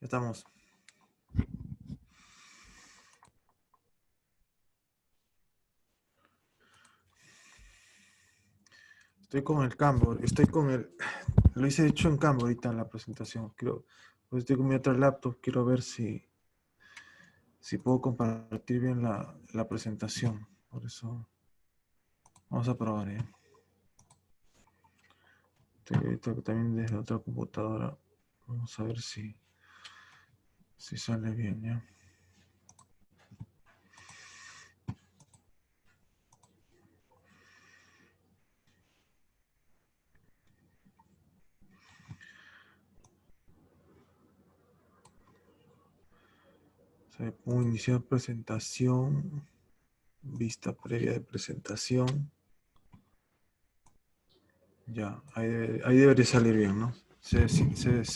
Ya estamos. Estoy con el Canva, lo hice hecho en Canva ahorita en la presentación. Pues estoy con mi otra laptop, quiero ver si puedo compartir bien la presentación. Por eso vamos a probar, ¿eh? Estoy ahorita también desde otra computadora. Vamos a ver si sale bien, ¿ya? Pongo iniciar presentación, vista previa de presentación. Ya, ahí debería salir bien, ¿no? Se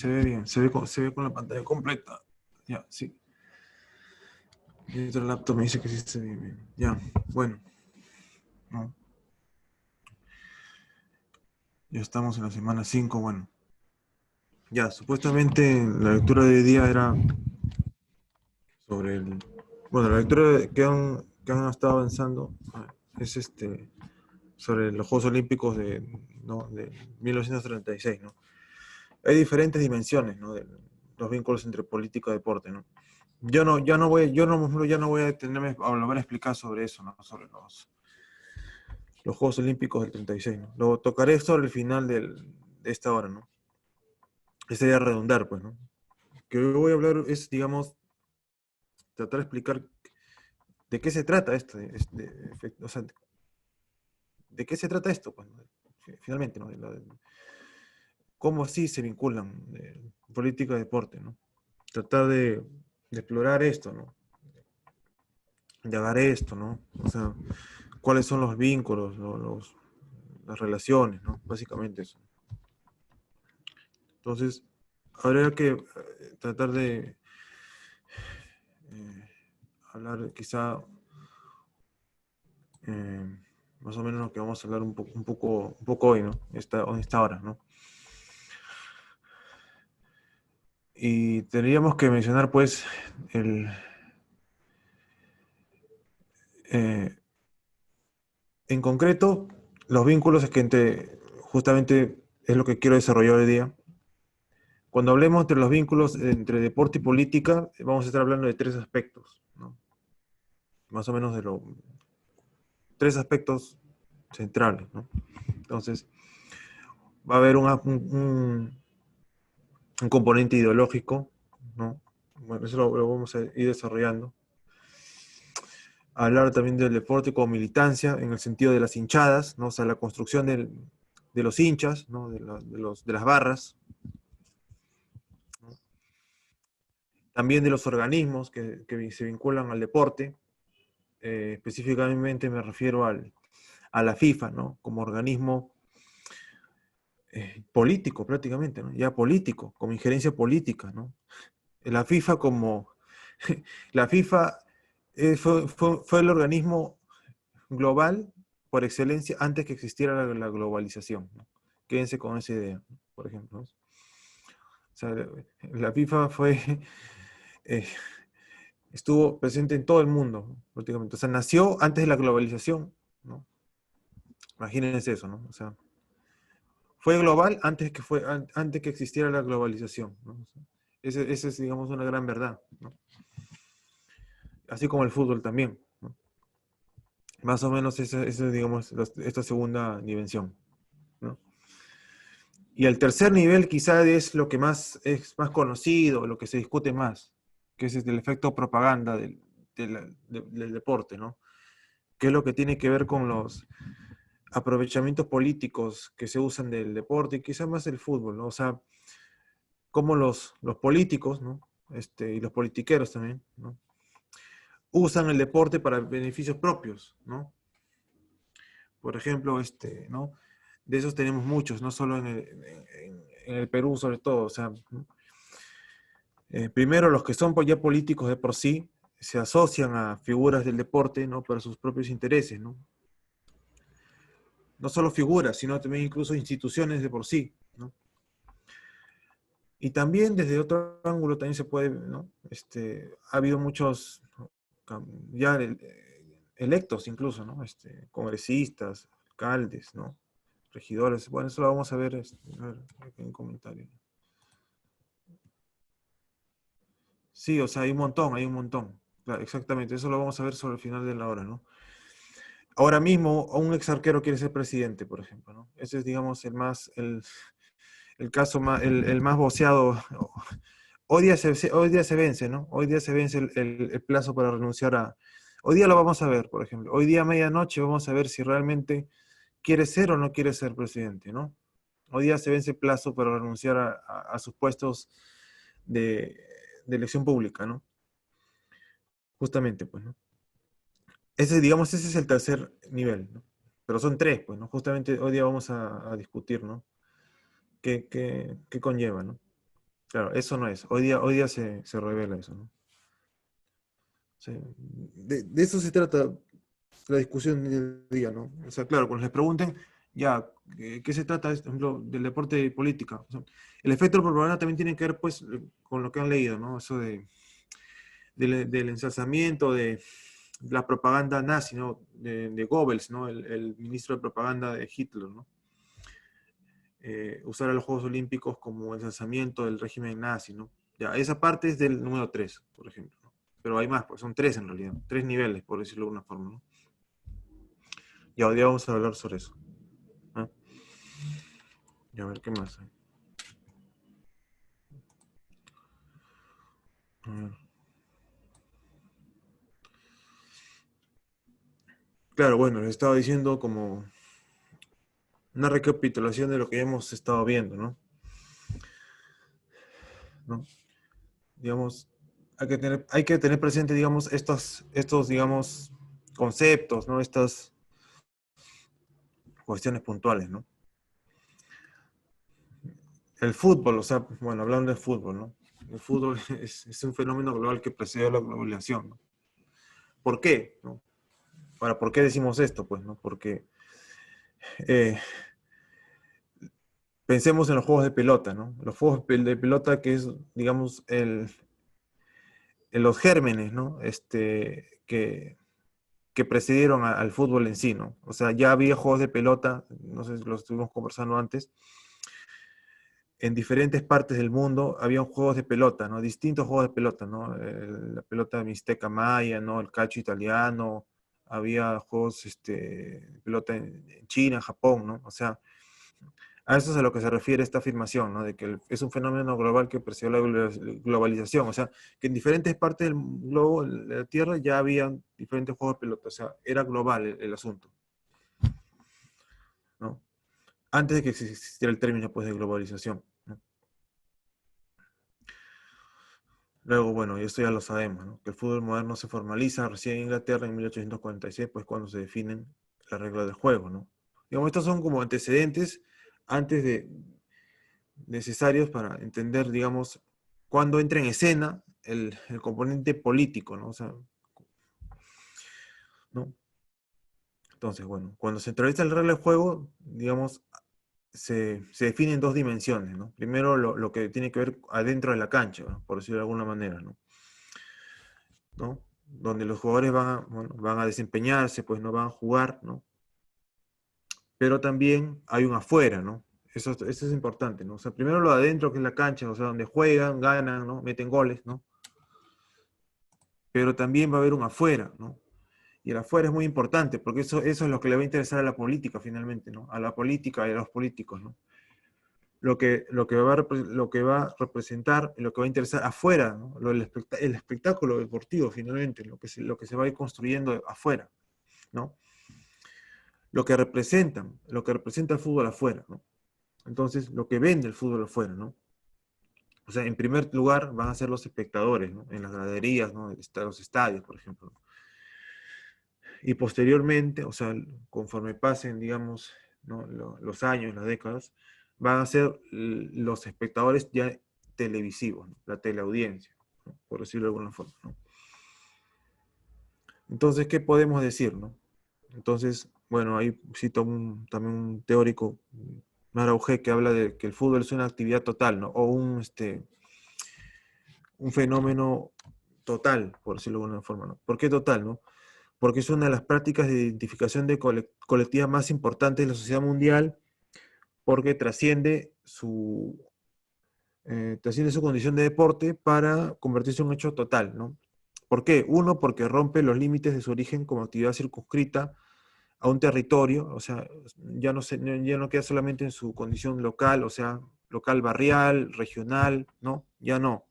ve bien, se ve con la pantalla completa. Ya, sí. Mi otro laptop me dice que sí se ve bien. Ya, bueno. No. Ya estamos en la semana 5, bueno. Ya, supuestamente la lectura de hoy día era sobre el... Bueno, la lectura que han estado avanzando es sobre los Juegos Olímpicos ¿no? de 1936, ¿no? Hay diferentes dimensiones, ¿no? De los vínculos entre política y deporte, ¿no? Yo no voy a detenerme a volver a explicar sobre eso, ¿no? Sobre los Juegos Olímpicos del 36, ¿no? Lo tocaré sobre el final de esta hora, ¿no? Ese sería redundar, pues, ¿no? Que yo voy a hablar es, digamos, tratar de explicar de qué se trata esto, o sea, de qué se trata esto, pues, ¿no? Finalmente, ¿no? Cómo así se vinculan política y deporte, ¿no? Tratar de explorar esto, ¿no? De agarrar esto, ¿no? O sea, cuáles son los vínculos, las relaciones, ¿no? Básicamente eso. Entonces, habría que tratar de hablar quizá eh, más o menos lo que vamos a hablar un poco hoy, ¿no? Esta hora, ¿no? Y tendríamos que mencionar, pues, eh, en concreto, los vínculos es que justamente es lo que quiero desarrollar hoy día. Cuando hablemos de los vínculos entre deporte y política, vamos a estar hablando de tres aspectos, ¿no? Más o menos tres aspectos centrales, ¿no? Entonces, va a haber un componente ideológico, ¿no? Bueno, eso lo vamos a ir desarrollando. Hablar también del deporte como militancia, en el sentido de las hinchadas, ¿no? O sea, la construcción de los hinchas, ¿no? De las barras, ¿no? También de los organismos que se vinculan al deporte. Específicamente me refiero a la FIFA, ¿no? Como organismo político prácticamente, ¿no? Ya político, como injerencia política, ¿no? La FIFA como... La FIFA fue el organismo global por excelencia antes que existiera la globalización, ¿no? Quédense con esa idea, ¿no? Por ejemplo, ¿no? O sea, la FIFA eh, estuvo presente en todo el mundo, ¿no? Prácticamente. O sea, nació antes de la globalización, ¿no? Imagínense eso, ¿no? O sea, fue global antes que existiera la globalización, ¿no? O sea, ese es, digamos, una gran verdad, ¿no? Así como el fútbol también, ¿no? Más o menos esa es, digamos, esta segunda dimensión, ¿no? Y el tercer nivel quizá es lo que es más conocido, lo que se discute más, que es el efecto propaganda del deporte, ¿no? Que es lo que tiene que ver con los aprovechamientos políticos que se usan del deporte y quizá más del fútbol, ¿no? O sea, cómo los políticos, ¿no? Y los politiqueros también, ¿no? Usan el deporte para beneficios propios, ¿no? Por ejemplo, ¿no? De esos tenemos muchos, no solo en el Perú sobre todo, o sea, ¿no? Primero los que son ya políticos de por sí se asocian a figuras del deporte, ¿no? Para sus propios intereses, ¿no? No solo figuras, sino también incluso instituciones de por sí, ¿no? Y también desde otro ángulo también se puede, ¿no? Ha habido muchos ya electos incluso, ¿no? Congresistas, alcaldes, ¿no? Regidores. Bueno, eso lo vamos a ver, a ver, en un comentario. Sí, o sea, hay un montón, hay un montón. Claro, exactamente, eso lo vamos a ver sobre el final de la hora, ¿no? Ahora mismo, un ex arquero quiere ser presidente, por ejemplo, ¿no? Ese es, digamos, el caso más, el más voceado. Hoy día se vence, ¿no? Hoy día se vence el plazo para renunciar a... Hoy día lo vamos a ver, por ejemplo. Hoy día a medianoche vamos a ver si realmente quiere ser o no quiere ser presidente, ¿no? Hoy día se vence el plazo para renunciar a sus puestos de, de elección pública, ¿no? Justamente, pues, ¿no? Ese, digamos, ese es el tercer nivel, ¿no? Pero son tres, pues, ¿no? Justamente hoy día vamos a discutir, ¿no? ¿Qué conlleva, ¿no? Claro, eso no es. Hoy día se revela eso, ¿no? Sí, de eso se trata la discusión del día, ¿no? O sea, claro, cuando les pregunten, ya, ¿qué se trata, por ejemplo, del deporte y política? O sea, el efecto de propaganda también tiene que ver, pues, con lo que han leído, ¿no? Eso del ensalzamiento de la propaganda nazi, ¿no? De Goebbels, ¿no? El ministro de propaganda de Hitler, ¿no? Usar a los Juegos Olímpicos como ensalzamiento del régimen nazi, ¿no? Ya, esa parte es del número 3, por ejemplo, ¿no? Pero hay más, pues son tres en realidad, tres niveles, por decirlo de alguna forma, ¿no? Y hoy día vamos a hablar sobre eso, ¿no? Y a ver qué más hay. A ver. Claro, bueno, les estaba diciendo como una recapitulación de lo que hemos estado viendo, ¿no? ¿No? Digamos, hay que tener presente, digamos, estos, digamos, conceptos, ¿no? Estas cuestiones puntuales, ¿no? El fútbol, o sea, bueno, hablando de fútbol, ¿no? El fútbol es un fenómeno global que precede a la globalización, ¿no? ¿Por qué? ¿No? Ahora, ¿por qué decimos esto? Pues, ¿no? Porque eh, pensemos en los juegos de pelota, ¿no? Los juegos de pelota que es, digamos, los gérmenes, ¿no? Que precedieron al fútbol en sí, ¿no? O sea, ya había juegos de pelota, no sé si lo estuvimos conversando antes, en diferentes partes del mundo había juegos de pelota, ¿no? Distintos juegos de pelota, ¿no? La pelota mixteca maya, ¿no? El calcio italiano, había juegos de pelota en China, Japón, ¿no? O sea, a eso es a lo que se refiere esta afirmación, ¿no? De que es un fenómeno global que precedió la globalización, o sea, que en diferentes partes del globo, de la Tierra, ya había diferentes juegos de pelota, o sea, era global el asunto, ¿no? Antes de que existiera el término, pues, de globalización, ¿no? Luego, bueno, y esto ya lo sabemos, ¿no? Que el fútbol moderno se formaliza recién en Inglaterra en 1846, pues cuando se definen las reglas del juego, ¿no? Digamos, estos son como antecedentes antes de necesarios para entender, digamos, cuando entra en escena el componente político, ¿no? O sea, ¿no? Entonces, bueno, cuando se establece la regla del juego, digamos, se definen dos dimensiones, ¿no? Primero, lo que tiene que ver adentro de la cancha, ¿no? Por decirlo de alguna manera, ¿no? ¿No? Donde los jugadores bueno, van a desempeñarse, pues no van a jugar, ¿no? Pero también hay un afuera, ¿no? Eso es importante, ¿no? O sea, primero lo de adentro, que es la cancha, o sea, donde juegan, ganan, ¿no? Meten goles, ¿no? Pero también va a haber un afuera, ¿no? Y el afuera es muy importante, porque eso es lo que le va a interesar a la política finalmente, ¿no? A la política y a los políticos, ¿no? Lo que va a representar, lo que va a interesar afuera, ¿no? El espectáculo deportivo finalmente, lo que se va a ir construyendo afuera, ¿no? Lo que representa el fútbol afuera, ¿no? Entonces, lo que vende el fútbol afuera, ¿no? O sea, en primer lugar van a ser los espectadores, ¿no? En las graderías, ¿no? Los estadios, por ejemplo. Y posteriormente, o sea, conforme pasen, digamos, ¿no? Los años, las décadas, van a ser los espectadores ya televisivos, ¿no? La teleaudiencia, ¿no? Por decirlo de alguna forma, ¿no? Entonces, ¿qué podemos decir, no? Entonces, bueno, ahí cito también un teórico Maraugé, que habla de que el fútbol es una actividad total, ¿no? O un fenómeno total, por decirlo de alguna forma, ¿no? ¿Por qué total, no? Porque es una de las prácticas de identificación de colectiva más importantes de la sociedad mundial, porque trasciende su condición de deporte para convertirse en un hecho total, ¿no? ¿Por qué? Uno, porque rompe los límites de su origen como actividad circunscrita a un territorio, o sea, ya no queda solamente en su condición local, o sea, local barrial, regional, ¿no? Ya no.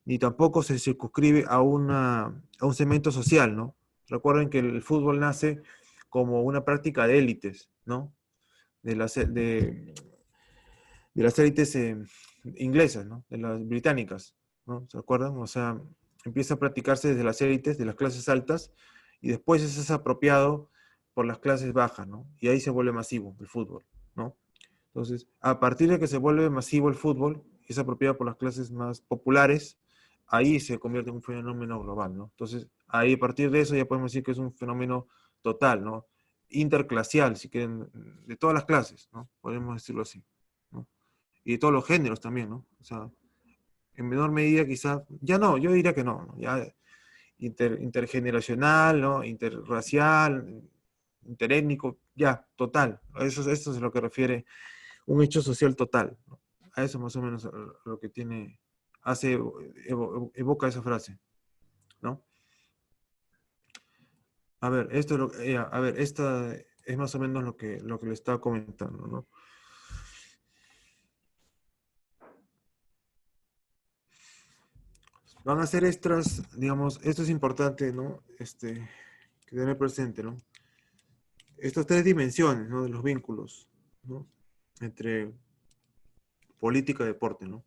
Ni tampoco se circunscribe a un segmento social, ¿no? Recuerden que el fútbol nace como una práctica de élites, ¿no? De las, de, de las élites inglesas, ¿no? De las británicas, ¿no? ¿Se acuerdan? O sea, empieza a practicarse desde las élites, de las clases altas, y después es apropiado por las clases bajas, ¿no? Y ahí se vuelve masivo el fútbol, ¿no? Entonces, a partir de que se vuelve masivo el fútbol, es apropiado por las clases más populares, ahí se convierte en un fenómeno global, ¿no? Entonces, ahí a partir de eso ya podemos decir que es un fenómeno total, ¿no? Interclasial, si quieren, de todas las clases, ¿no? Podemos decirlo así, ¿no? Y de todos los géneros también, ¿no? O sea, en menor medida quizá, ya no, yo diría que no, ¿no? Ya intergeneracional, ¿no? Interracial, interétnico, ya, total. Eso es a lo que refiere un hecho social total, ¿no? A eso más o menos lo que tiene, evoca esa frase, ¿no? A ver, a ver, esta es más o menos lo que le estaba comentando, ¿no? Van a ser extras, digamos, esto es importante, ¿no? Que tener presente, ¿no? Estas tres dimensiones, ¿no? De los vínculos, ¿no? Entre política y deporte, ¿no?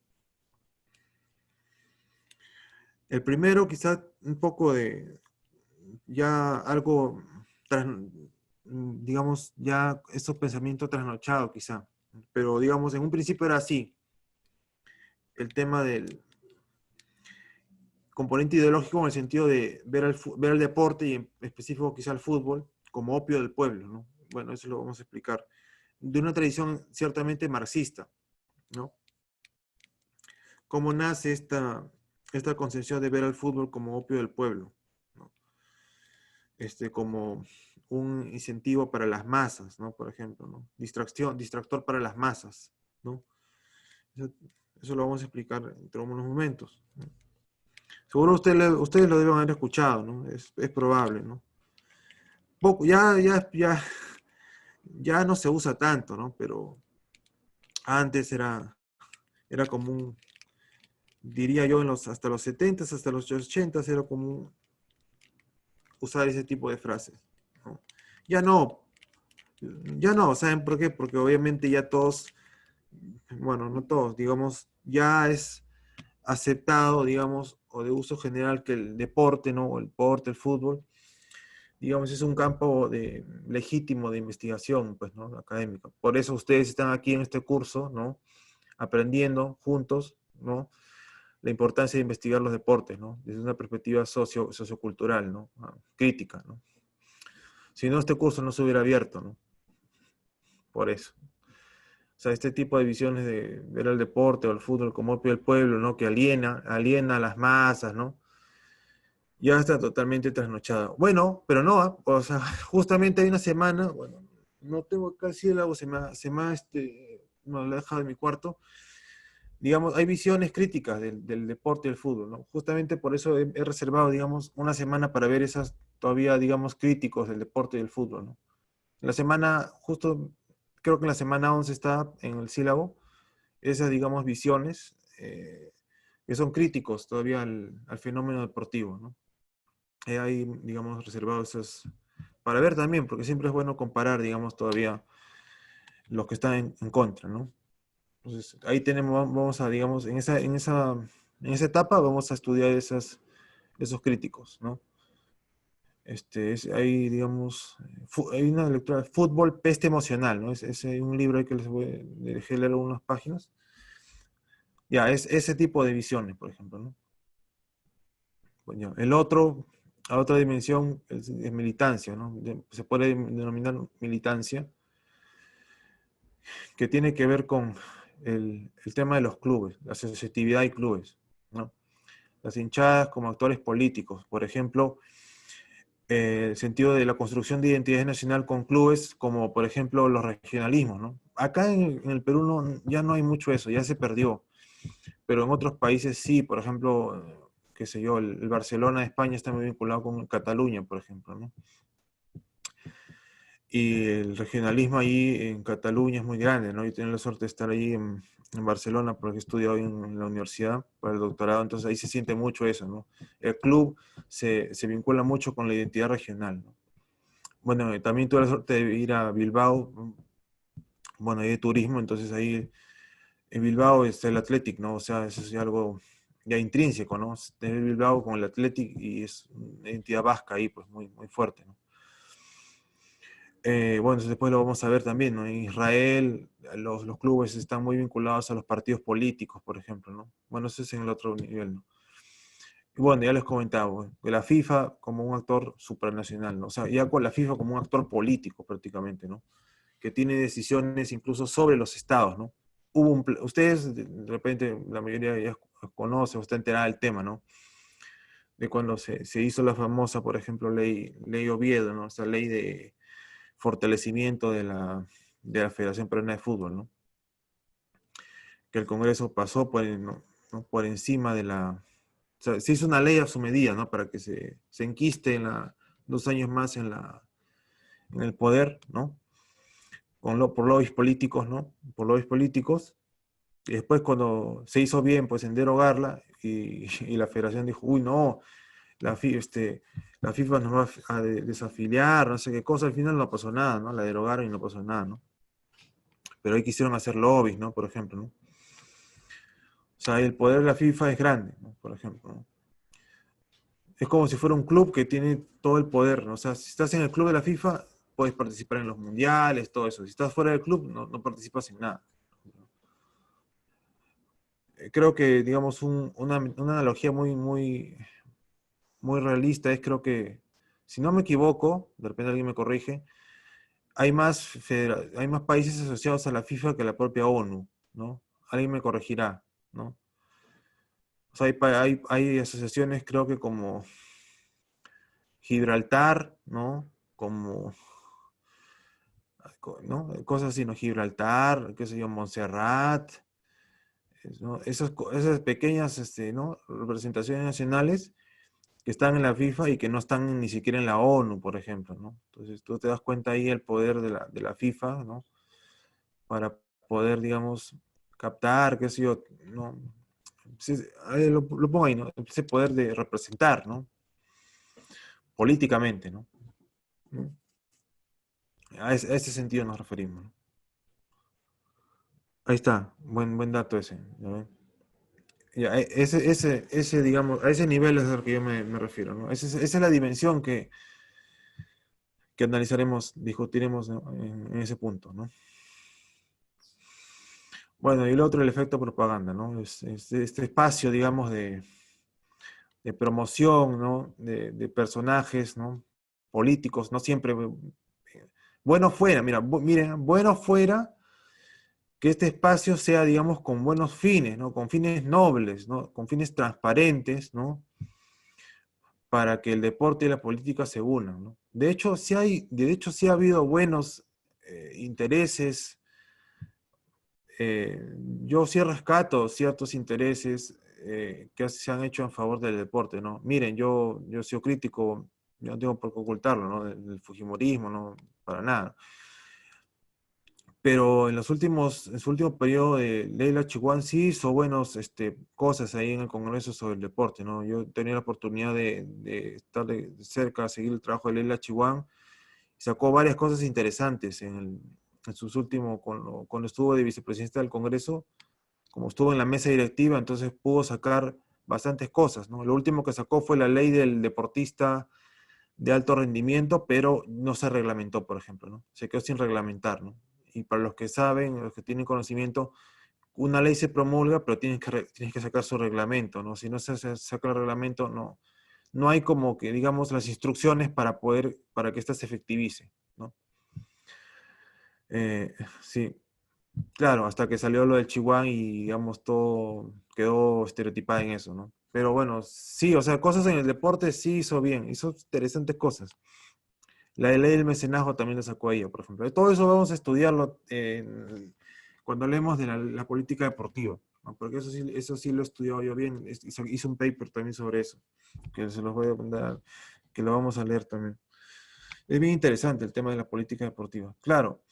El primero, quizás un poco de, ya algo, digamos, ya estos pensamientos trasnochados, quizá. Pero, digamos, en un principio era así. El tema del componente ideológico en el sentido de ver el deporte y en específico quizá el fútbol como opio del pueblo, ¿no? Bueno, eso lo vamos a explicar. De una tradición ciertamente marxista, ¿no? ¿Cómo nace esta concepción de ver al fútbol como opio del pueblo, ¿no? Como un incentivo para las masas, ¿no? Por ejemplo, ¿no? Distractor para las masas, ¿no? Eso, eso lo vamos a explicar entre unos momentos, ¿no? Seguro ustedes lo deben haber escuchado, ¿no? Es probable, ¿no? Poco, ya no se usa tanto, ¿no? Pero antes era común, diría yo, hasta los 70s, hasta los 80s, era común usar ese tipo de frases, ¿no? Ya no, ya no, ¿saben por qué? Porque obviamente ya todos, bueno, no todos, digamos, ya es aceptado, digamos, o de uso general que el deporte, ¿no? El deporte, el fútbol, digamos, es un campo legítimo de investigación, pues, ¿no? Académica. Por eso ustedes están aquí en este curso, ¿no? Aprendiendo juntos, ¿no? La importancia de investigar los deportes, ¿no? Desde una perspectiva sociocultural, ¿no? Crítica, ¿no? Si no, este curso no se hubiera abierto, ¿no? Por eso. O sea, este tipo de visiones de ver el deporte o el fútbol como opio del pueblo, ¿no? Que aliena a las masas, ¿no? Ya está totalmente trasnochada. Bueno, pero no, o sea, justamente hay una semana, bueno, no tengo casi el agua, me aleja de mi cuarto. Digamos, hay visiones críticas del deporte y del fútbol, ¿no? Justamente por eso he reservado, digamos, una semana para ver esas todavía, digamos, críticos del deporte y del fútbol, ¿no? La semana, justo, creo que en la semana 11 está en el sílabo, esas, digamos, visiones que son críticos todavía al fenómeno deportivo, ¿no? Hay, digamos, reservado esas para ver también, porque siempre es bueno comparar, digamos, todavía los que están en contra, ¿no? Entonces, ahí vamos a, digamos, en esa etapa vamos a estudiar esos críticos, ¿no? Hay, digamos, hay una lectura de Fútbol, peste emocional, ¿no? Es un libro ahí que dejé leer algunas páginas. Ya, es ese tipo de visiones, por ejemplo, ¿no? Bueno, la otra dimensión es militancia, ¿no? Se puede denominar militancia, que tiene que ver con el tema de los clubes, la asociatividad y clubes, ¿no? Las hinchadas como actores políticos, por ejemplo, el sentido de la construcción de identidad nacional con clubes, como por ejemplo los regionalismos, ¿no? Acá en el Perú ya no hay mucho eso, ya se perdió, pero en otros países sí, por ejemplo, qué sé yo, el Barcelona de España está muy vinculado con Cataluña, por ejemplo, ¿no? Y el regionalismo ahí en Cataluña es muy grande, ¿no? Yo tengo la suerte de estar ahí en Barcelona porque he estudiado en la universidad para el doctorado, entonces ahí se siente mucho eso, ¿no? El club se vincula mucho con la identidad regional, ¿no? Bueno, también tuve la suerte de ir a Bilbao, bueno, ahí de turismo, entonces ahí en Bilbao está el Athletic, ¿no? O sea, eso es algo ya intrínseco, ¿no? Tener Bilbao con el Athletic y es una identidad vasca ahí, pues muy, muy fuerte, ¿no? Bueno, después lo vamos a ver también, ¿no? En Israel los clubes están muy vinculados a los partidos políticos, por ejemplo, ¿no? Bueno, eso es en el otro nivel, ¿no? Y bueno, ya les comentaba, bueno, que la FIFA como un actor supranacional, ¿no? O sea, ya con la FIFA como un actor político prácticamente, ¿no? Que tiene decisiones incluso sobre los estados, ¿no? Ustedes, de repente, la mayoría ya conoce o está enterada del tema, ¿no? De cuando se hizo la famosa, por ejemplo, ley Oviedo, ¿no? Esa ley de fortalecimiento de la Federación Peruana de Fútbol, ¿no? Que el Congreso pasó ¿no? Por encima de la... O sea, se hizo una ley a su medida, ¿no? Para que se enquiste 2 años más en el poder, ¿no? Por lobbies políticos, ¿no? Por lobbies políticos. Y después cuando se hizo bien, pues en derogarla, y la federación dijo, uy, no, la FIFA nos va a desafiliar, no sé qué cosa, al final no pasó nada, ¿no? La derogaron y no pasó nada, ¿no? Pero ahí quisieron hacer lobbies, ¿no? Por ejemplo, ¿no? O sea, el poder de la FIFA es grande, ¿no? Por ejemplo, ¿no? Es como si fuera un club que tiene todo el poder, ¿no? O sea, si estás en el club de la FIFA, puedes participar en los mundiales, todo eso. Si estás fuera del club, no participas en nada. Creo que, digamos, una analogía muy, muy, muy realista es, creo que, si no me equivoco, de repente alguien me corrige, hay más países asociados a la FIFA que a la propia ONU, ¿no? Alguien me corregirá, ¿no? O sea, hay asociaciones, creo que como Gibraltar, ¿no? Como, ¿no? Cosas así, ¿no? Gibraltar, qué sé yo, Montserrat, ¿no? Esas pequeñas, ¿no? Representaciones nacionales que están en la FIFA y que no están ni siquiera en la ONU, por ejemplo, ¿no? Entonces tú te das cuenta ahí el poder de la FIFA, ¿no? Para poder, digamos, captar, qué sé yo, ¿no? Sí, ahí lo pongo ahí, ¿no? Ese poder de representar, ¿no? Políticamente, ¿no? ¿No? A ese sentido nos referimos, ¿no? Ahí está, buen dato ese. ¿Ya ven? Ya, digamos, a ese nivel es al que yo me refiero, ¿no? Esa es la dimensión que analizaremos, discutiremos, ¿no? en ese punto, ¿no? Bueno, y el otro, el efecto propaganda, ¿no? Este espacio, digamos, de promoción, ¿no? De personajes, ¿no? Políticos, no siempre. Bueno fuera, mira, miren, bueno fuera que este espacio sea, digamos, con buenos fines, ¿no? Con fines nobles, ¿no? Con fines transparentes, ¿no? Para que el deporte y la política se unan, ¿no? De hecho, sí ha habido buenos intereses. Yo sí rescato ciertos intereses que se han hecho en favor del deporte, ¿no? Miren, yo soy crítico, yo no tengo por qué ocultarlo, ¿no? Del fujimorismo, no, para nada. Pero en su último periodo de Leila Chihuahua sí hizo buenos cosas ahí en el Congreso sobre el deporte, ¿no? Yo tenía la oportunidad de estar de cerca, seguir el trabajo de Leila Chihuahua, y sacó varias cosas interesantes en sus últimos, cuando estuvo de vicepresidenta del Congreso, como estuvo en la mesa directiva, entonces pudo sacar bastantes cosas, ¿no? Lo último que sacó fue la ley del deportista de alto rendimiento, pero no se reglamentó, por ejemplo, ¿no? Se quedó sin reglamentar, ¿no? Y para los que saben, los que tienen conocimiento, una ley se promulga, pero tienes que sacar su reglamento, ¿no? Si no se saca el reglamento, no hay como que, digamos, las instrucciones para que ésta se efectivice, ¿no? Sí. Claro, hasta que salió lo del Chihuahua y, digamos, todo quedó estereotipado en eso, ¿no? Pero bueno, sí, o sea, cosas en el deporte sí hizo bien, hizo interesantes cosas. La ley del mecenazgo también la sacó ella, por ejemplo. Todo eso vamos a estudiarlo cuando hablemos de la política deportiva, ¿no? Porque eso sí lo he estudiado yo bien. Hice un paper también sobre eso, que se los voy a mandar, que lo vamos a leer también. Es bien interesante el tema de la política deportiva, claro,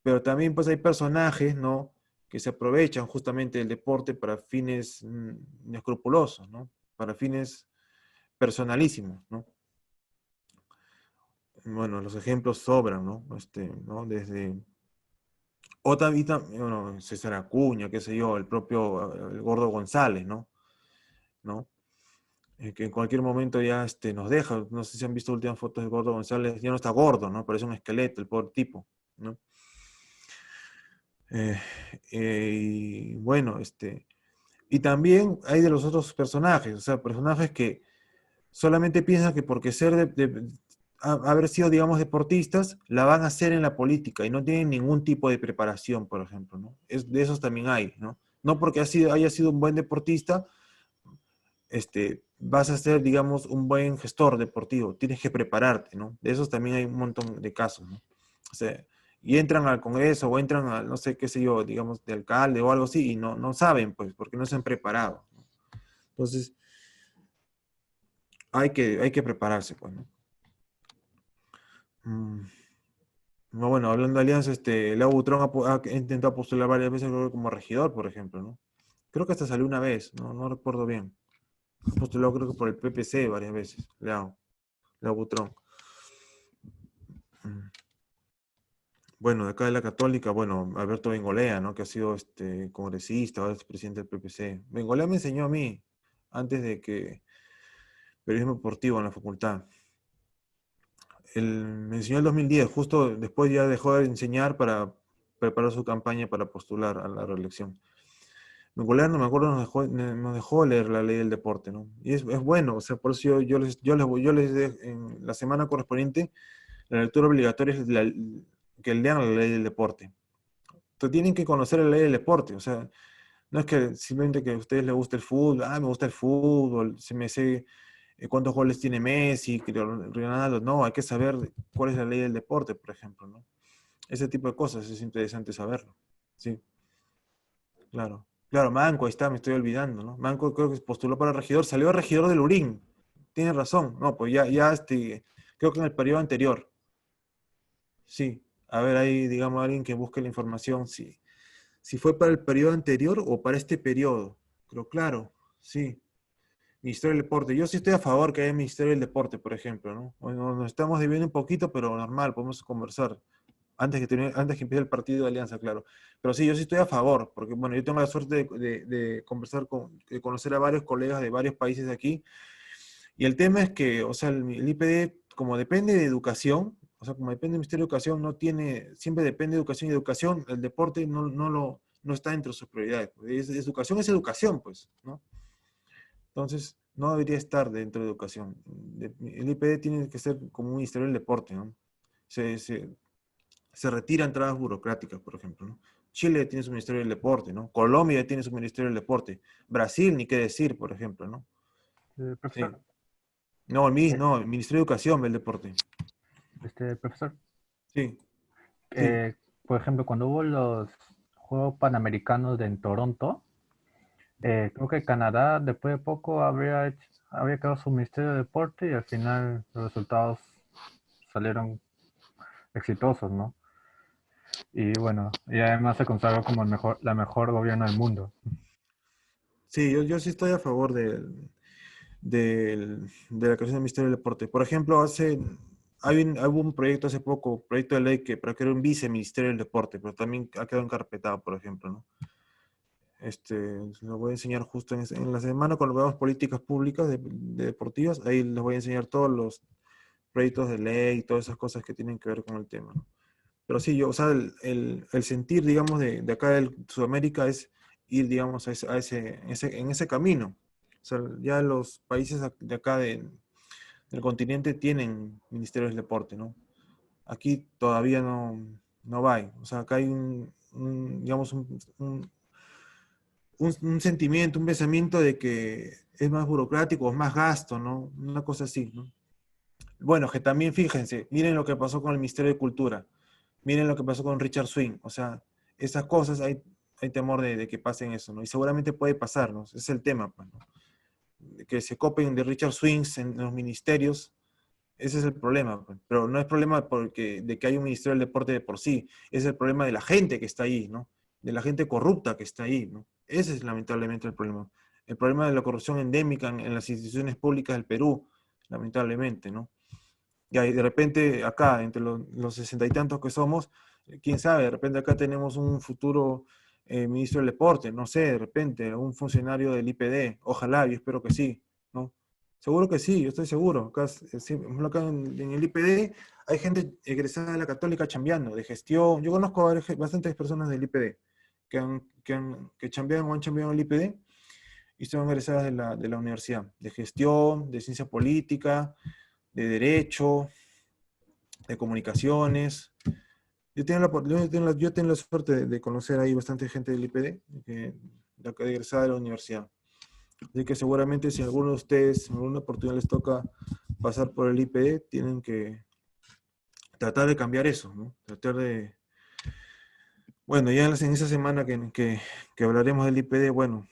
pero también pues hay personajes, ¿no? Que se aprovechan justamente del deporte para fines inescrupulosos, ¿no? Para fines personalísimos, ¿no? Bueno, los ejemplos sobran, ¿no? ¿No? Desde bueno, César Acuña, qué sé yo, el propio el Gordo González, ¿no? ¿No? Que en cualquier momento ya nos deja. No sé si han visto últimas fotos del Gordo González, ya no está gordo, ¿no? Parece un esqueleto, el pobre tipo, ¿no? Eh, y bueno, y también hay de los otros personajes, o sea, personajes que solamente piensan que porque haber sido, digamos, deportistas, la van a hacer en la política y no tienen ningún tipo de preparación, por ejemplo, ¿no? De esos también hay, ¿no? No porque haya sido un buen deportista, vas a ser, digamos, un buen gestor deportivo, tienes que prepararte, ¿no? De esos también hay un montón de casos, ¿no? O sea, y entran al Congreso o entran a, no sé, qué sé yo, digamos, de alcalde o algo así, y no saben, pues, porque no se han preparado, ¿no? Entonces, hay que prepararse, pues, ¿no? Mm, no, bueno, hablando de alianza, Leo Butrón ha intentado postular varias veces creo que como regidor, por ejemplo, ¿no? Creo que hasta salió una vez, no recuerdo bien. Ha postulado creo que por el PPC varias veces, Leo Butrón. Mm. Bueno, de acá de la Católica, bueno, Alberto Bengolea, ¿no? Que ha sido congresista, ahora es presidente del PPC. Bengolea me enseñó a mí, antes de que periodismo deportivo en la facultad. Me enseñó el 2010, justo después ya dejó de enseñar para preparar su campaña para postular a la reelección. Bengolea, no me acuerdo, nos dejó leer la ley del deporte, ¿no? Y es bueno, o sea, por eso yo les en la semana correspondiente, la lectura obligatoria es que lean la ley del deporte. Entonces, tienen que conocer la ley del deporte, o sea, no es que simplemente que a ustedes les guste el fútbol, me gusta el fútbol, se me sé cuántos goles tiene Messi, Ronaldo, no, hay que saber cuál es la ley del deporte, por ejemplo, ¿no? Ese tipo de cosas es interesante saberlo, sí, claro. Claro, Manco, ahí está, me estoy olvidando, ¿no? Manco creo que postuló para regidor, salió regidor del Urín, tiene razón, no, pues creo que en el periodo anterior, sí, a ver, ahí, digamos, alguien que busque la información, sí. Si fue para el periodo anterior o para este periodo. Pero claro, sí. Ministerio del Deporte. Yo sí estoy a favor que haya Ministerio del Deporte, por ejemplo, ¿no? Bueno, nos estamos dividiendo un poquito, pero normal, podemos conversar. Antes que empiece el partido de Alianza, claro. Pero sí, yo sí estoy a favor, porque bueno, yo tengo la suerte de conversar de conocer a varios colegas de varios países de aquí. Y el tema es que, o sea, el IPD, como depende de educación, o sea, como depende del Ministerio de Educación, siempre depende de educación y educación, el deporte no está entre sus prioridades. Educación es educación, pues, ¿no? Entonces, no debería estar dentro de educación. El IPD tiene que ser como un ministerio del deporte, ¿no? Se, se, se retiran trabas burocráticas, por ejemplo, ¿no? Chile tiene su ministerio del deporte, ¿no? Colombia tiene su ministerio del deporte. Brasil, ni qué decir, por ejemplo, ¿no? Sí. Profesor, No, eh, el Ministerio de Educación ve el deporte. profesor, Sí, sí. por ejemplo, cuando hubo los Juegos Panamericanos en Toronto, creo que Canadá después de poco habría creado su Ministerio de Deporte y al final los resultados salieron exitosos, ¿no? Y bueno, y además se consagró como la mejor gobierno del mundo. Sí, yo sí estoy a favor de la creación del Ministerio del Deporte. Por ejemplo, hubo un proyecto hace poco, proyecto de ley para crear un viceministerio del deporte, pero también ha quedado encarpetado, por ejemplo, ¿no? Lo voy a enseñar justo en la semana cuando veamos políticas públicas de deportivas, ahí les voy a enseñar todos los proyectos de ley y todas esas cosas que tienen que ver con el tema, ¿no? Pero sí, o sea, el sentir, digamos, de acá de Sudamérica es ir, digamos, en ese camino. O sea, ya los países de acá del continente tienen ministerios del deporte, ¿no? Aquí todavía no va. O sea, acá hay digamos, un sentimiento, un pensamiento de que es más burocrático, es más gasto, ¿no? Una cosa así, ¿no? Bueno, que también fíjense, miren lo que pasó con el Ministerio de Cultura, miren lo que pasó con Richard Swing, o sea, esas cosas hay temor de que pasen eso, ¿no? Y seguramente puede pasar, ¿no? Ese es el tema, pues, ¿no? Que se copen de Richard Swings en los ministerios, ese es el problema, pues. Pero no es problema de que hay un Ministerio del Deporte de por sí, es el problema de la gente que está ahí, ¿no? De la gente corrupta que está ahí, ¿no? Ese es lamentablemente el problema. El problema de la corrupción endémica en las instituciones públicas del Perú, lamentablemente, ¿no? Y ahí de repente acá, entre los 60 y tantos que somos, quién sabe, de repente acá tenemos un futuro ministro del deporte, no sé, de repente, un funcionario del IPD, ojalá, yo espero que sí, ¿no? Seguro que sí, yo estoy seguro. Acá, acá en el IPD hay gente egresada de la Católica chambeando, de gestión. Yo conozco bastantes personas del IPD que chambean o han chambeado en el IPD y son egresadas de la universidad, de gestión, de ciencia política, de derecho, de comunicaciones. Yo tengo la suerte de conocer ahí bastante gente del IPD, de egresada de la universidad. Así que seguramente si a alguno de ustedes en alguna oportunidad les toca pasar por el IPD, tienen que tratar de cambiar eso, ¿no? Tratar de... Bueno, ya en esa semana que hablaremos del IPD, bueno,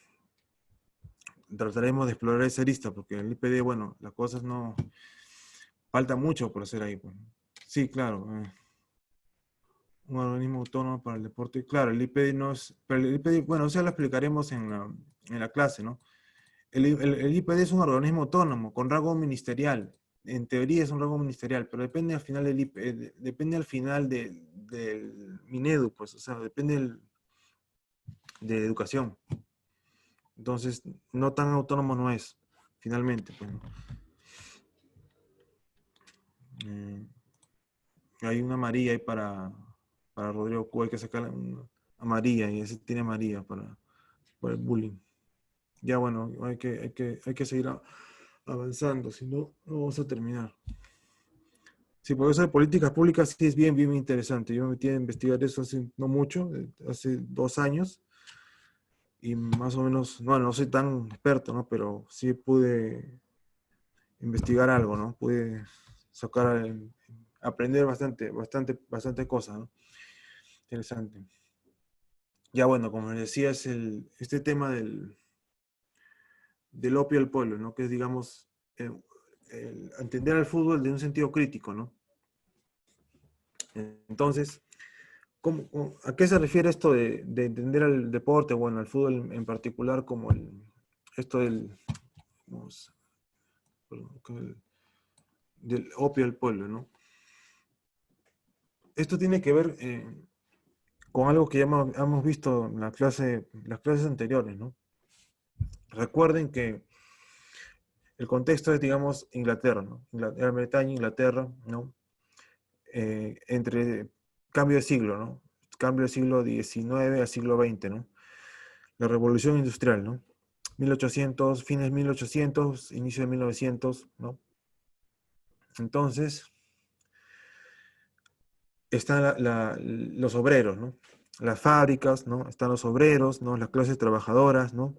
trataremos de explorar esa lista, porque el IPD, bueno, las cosas no... Falta mucho por hacer ahí. Pues. Sí, claro. Un organismo autónomo para el deporte. Claro, el IPD no es... Pero el IPD, bueno, eso ya lo explicaremos en la clase, ¿no? El IPD es un organismo autónomo con rango ministerial. En teoría es un rango ministerial, pero depende al final del IPD, depende al final del Minedu, pues, o sea, depende de educación. Entonces, no tan autónomo no es, finalmente. Pues, ¿no? Hay una amarilla ahí para Rodrigo Cuba, hay que sacar una amarilla, y ese tiene amarilla por el bullying. Ya bueno, hay que seguir avanzando, si no, no vamos a terminar. Sí, por eso de políticas públicas sí es bien, bien interesante. Yo me metí a investigar eso hace no mucho, hace 2 años, y más o menos, bueno, no soy tan experto, ¿no? Pero sí pude investigar algo, ¿no? Pude sacar, aprender bastante cosas, ¿no? Interesante. Ya bueno, como les decía, es este tema del opio al pueblo, ¿no? Que es, digamos, el entender al fútbol de un sentido crítico, ¿no? Entonces, ¿a qué se refiere esto de entender al deporte, bueno, al fútbol en particular, como esto vamos, del opio al pueblo, ¿no? Esto tiene que ver con algo que ya hemos visto en las clases anteriores, ¿no? Recuerden que el contexto es, digamos, Inglaterra, ¿no? Gran Bretaña, Inglaterra, ¿no? Entre cambio de siglo, ¿no? Cambio de siglo XIX al siglo XX, ¿no? La revolución industrial, ¿no? 1800, fines de 1800, inicio de 1900, ¿no? Entonces, están los obreros, ¿no? Las fábricas, ¿no? Están los obreros, ¿no? Las clases trabajadoras, ¿no?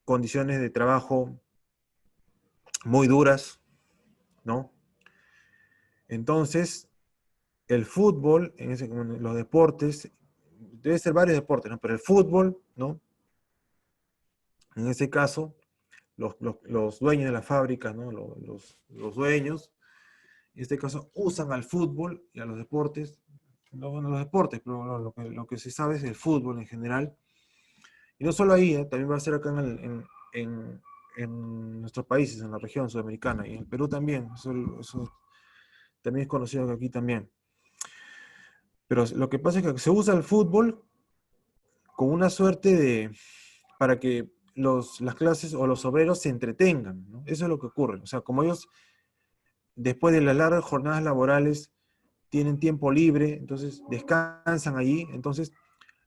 Condiciones de trabajo muy duras, ¿no? Entonces, el fútbol, en los deportes, debe ser varios deportes, ¿no? Pero el fútbol, ¿no? En ese caso, los dueños de las fábricas, ¿no? Los dueños, en este caso, usan al fútbol y a los deportes, no los deportes, pero lo que se sabe es el fútbol en general. Y no solo ahí, también va a ser acá en nuestros países, en la región sudamericana, y en el Perú también, eso también es conocido que aquí también. Pero lo que pasa es que se usa el fútbol con una suerte para que las clases o los obreros se entretengan, ¿no? Eso es lo que ocurre. O sea, como ellos, después de las largas jornadas laborales, tienen tiempo libre, entonces descansan allí, entonces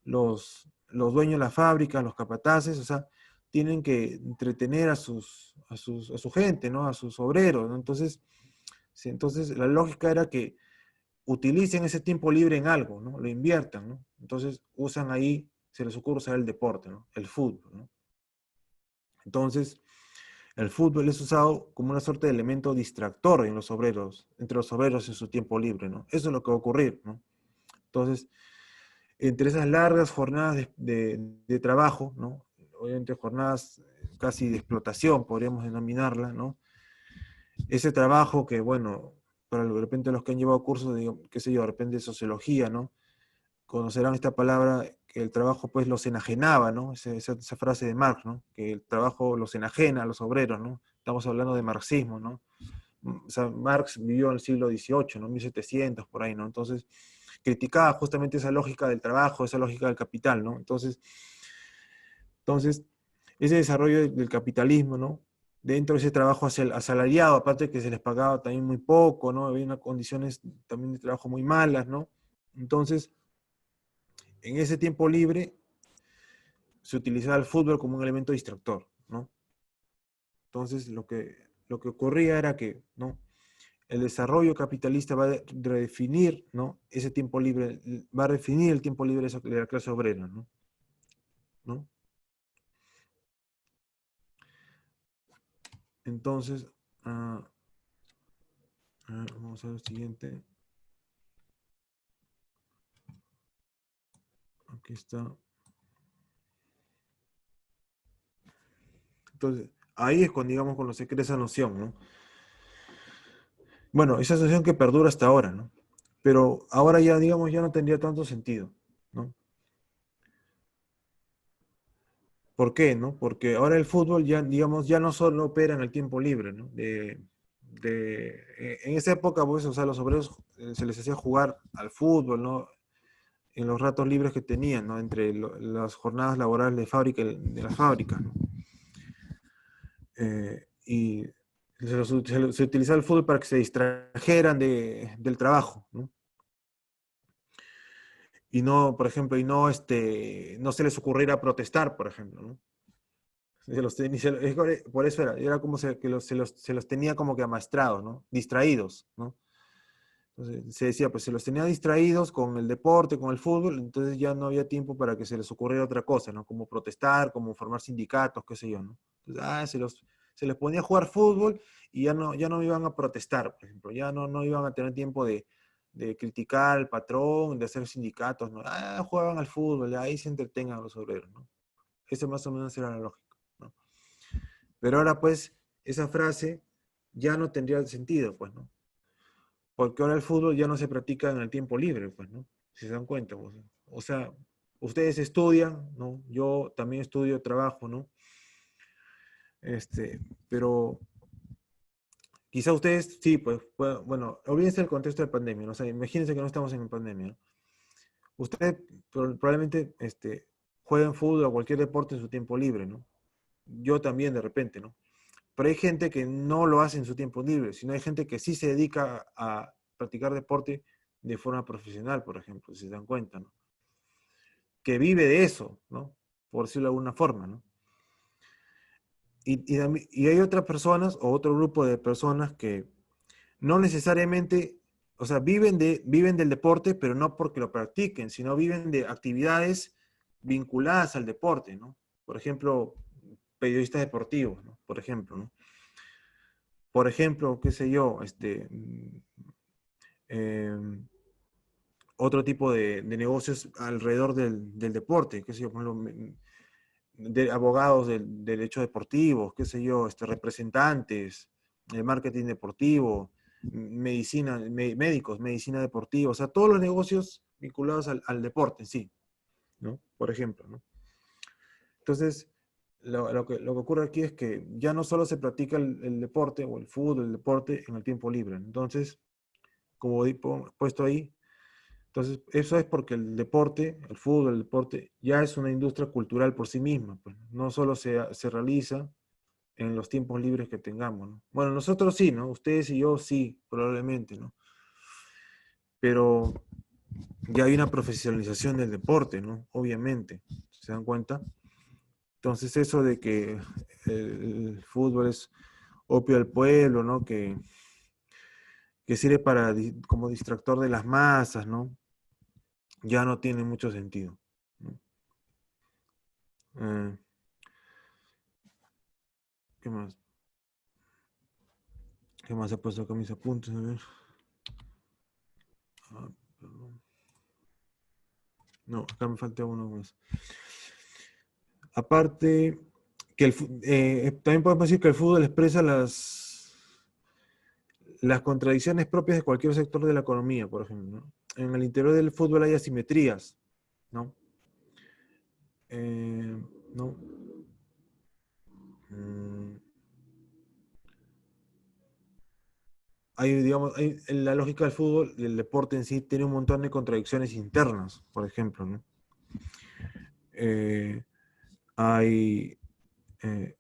los dueños de la fábrica, los capataces, o sea, tienen que entretener a su gente, ¿no? A sus obreros, ¿no? Entonces la lógica era que utilicen ese tiempo libre en algo, ¿no? Lo inviertan, ¿no? Entonces usan ahí, se les ocurre usar el deporte, ¿no? El fútbol, ¿no? Entonces, el fútbol es usado como una suerte de elemento distractor en los obreros, entre los obreros en su tiempo libre, ¿no? Eso es lo que va a ocurrir, ¿no? Entonces, entre esas largas jornadas de trabajo, ¿no? Obviamente jornadas casi de explotación, podríamos denominarla, ¿no? Ese trabajo que, bueno, para de repente los que han llevado cursos de, qué sé yo, de repente de sociología, ¿no? Conocerán esta palabra, que el trabajo pues los enajenaba, ¿no? Esa frase de Marx, ¿no? Que el trabajo los enajena a los obreros, ¿no? Estamos hablando de marxismo, ¿no? O sea, Marx vivió en el siglo XVIII, ¿no? 1700, por ahí, ¿no? Entonces, criticaba justamente esa lógica del trabajo, esa lógica del capital, ¿no? Entonces ese desarrollo del capitalismo, ¿no? Dentro de ese trabajo asalariado, aparte que se les pagaba también muy poco, ¿no? Había unas condiciones también de trabajo muy malas, ¿no? Entonces, en ese tiempo libre se utilizaba el fútbol como un elemento distractor, ¿no? Entonces, lo que ocurría era que, ¿no? El desarrollo capitalista va a redefinir, ¿no? Ese tiempo libre, va a definir el tiempo libre de la clase obrera, ¿no? ¿No? Entonces, ah, vamos a ver lo siguiente. Aquí está. Entonces, ahí es cuando, digamos, cuando se crea esa noción, ¿no? Bueno, esa noción que perdura hasta ahora, ¿no? Pero ahora ya, digamos, ya no tendría tanto sentido, ¿no? ¿Por qué, no? Porque ahora el fútbol ya, digamos, ya no solo opera en el tiempo libre, ¿no? En esa época, pues, o sea, los obreros se les hacía jugar al fútbol, ¿no? En los ratos libres que tenían, ¿no? Entre las jornadas laborales de fábrica, de las fábricas, ¿no? Y se utilizaba el fútbol para que se distrajeran del trabajo, ¿no? Y no, por ejemplo, no se les ocurriera protestar, por ejemplo, ¿no? Por eso era como se los tenía como que amaestrados, ¿no? Distraídos, ¿no? Entonces se decía, pues se los tenía distraídos con el deporte, con el fútbol, entonces ya no había tiempo para que se les ocurriera otra cosa, ¿no? Como protestar, como formar sindicatos, qué sé yo, ¿no? Entonces, se les ponía a jugar fútbol y ya no iban a protestar, por ejemplo, ya no iban a tener tiempo de criticar al patrón, de hacer sindicatos, ¿no? Jugaban al fútbol, ahí se entretengan los obreros, ¿no? Eso más o menos era la lógica, ¿no? Pero ahora, pues, esa frase ya no tendría sentido, pues, ¿no? Porque ahora el fútbol ya no se practica en el tiempo libre, pues, ¿no? Si se dan cuenta, pues. O sea, ustedes estudian, ¿no? Yo también estudio, trabajo, ¿no? Pero quizá ustedes, sí, pues, bueno, olvídense del contexto de pandemia, ¿no? O sea, imagínense que no estamos en pandemia, ¿no? Usted probablemente jueguen fútbol o cualquier deporte en su tiempo libre, ¿no? Yo también de repente, ¿no? Pero hay gente que no lo hace en su tiempo libre, sino hay gente que sí se dedica a practicar deporte de forma profesional, por ejemplo, si se dan cuenta, ¿no? Que vive de eso, ¿no? Por decirlo de alguna forma, ¿no? Y hay otras personas o otro grupo de personas que no necesariamente, o sea, viven del deporte, pero no porque lo practiquen, sino viven de actividades vinculadas al deporte, ¿no? Por ejemplo, periodistas deportivos, ¿no? Por ejemplo, ¿no? Por ejemplo, qué sé yo, eh, otro tipo de negocios alrededor del deporte, qué sé yo, por ejemplo, de abogados del derecho deportivo, qué sé yo, representantes, de marketing deportivo, medicina, médicos, medicina deportiva, o sea, todos los negocios vinculados al deporte en sí, ¿no? Por ejemplo, ¿no? Entonces, lo que ocurre aquí es que ya no solo se practica el deporte o el fútbol, el deporte en el tiempo libre. Entonces, como he puesto ahí, entonces eso es porque el deporte, el fútbol, el deporte, ya es una industria cultural por sí misma. Pues, no solo se realiza en los tiempos libres que tengamos, ¿no? Bueno, nosotros sí, ¿no? Ustedes y yo sí, probablemente, ¿no? Pero ya hay una profesionalización del deporte, ¿no? Obviamente, ¿se dan cuenta? Entonces eso de que el fútbol es opio al pueblo, ¿no? Que sirve como distractor de las masas, ¿no? ya no tiene mucho sentido, ¿no? Eh, ¿Qué más? ¿Qué más he puesto acá mis apuntes? A ver. Ah, perdón. No, acá me falta uno más. Aparte, que también podemos decir que el fútbol expresa las contradicciones propias de cualquier sector de la economía, por ejemplo, ¿no? En el interior del fútbol hay asimetrías, ¿no? Eh, ¿No? Mm, Hay, digamos, en la lógica del fútbol, el deporte en sí tiene un montón de contradicciones internas, por ejemplo, ¿no? Eh, hay, eh,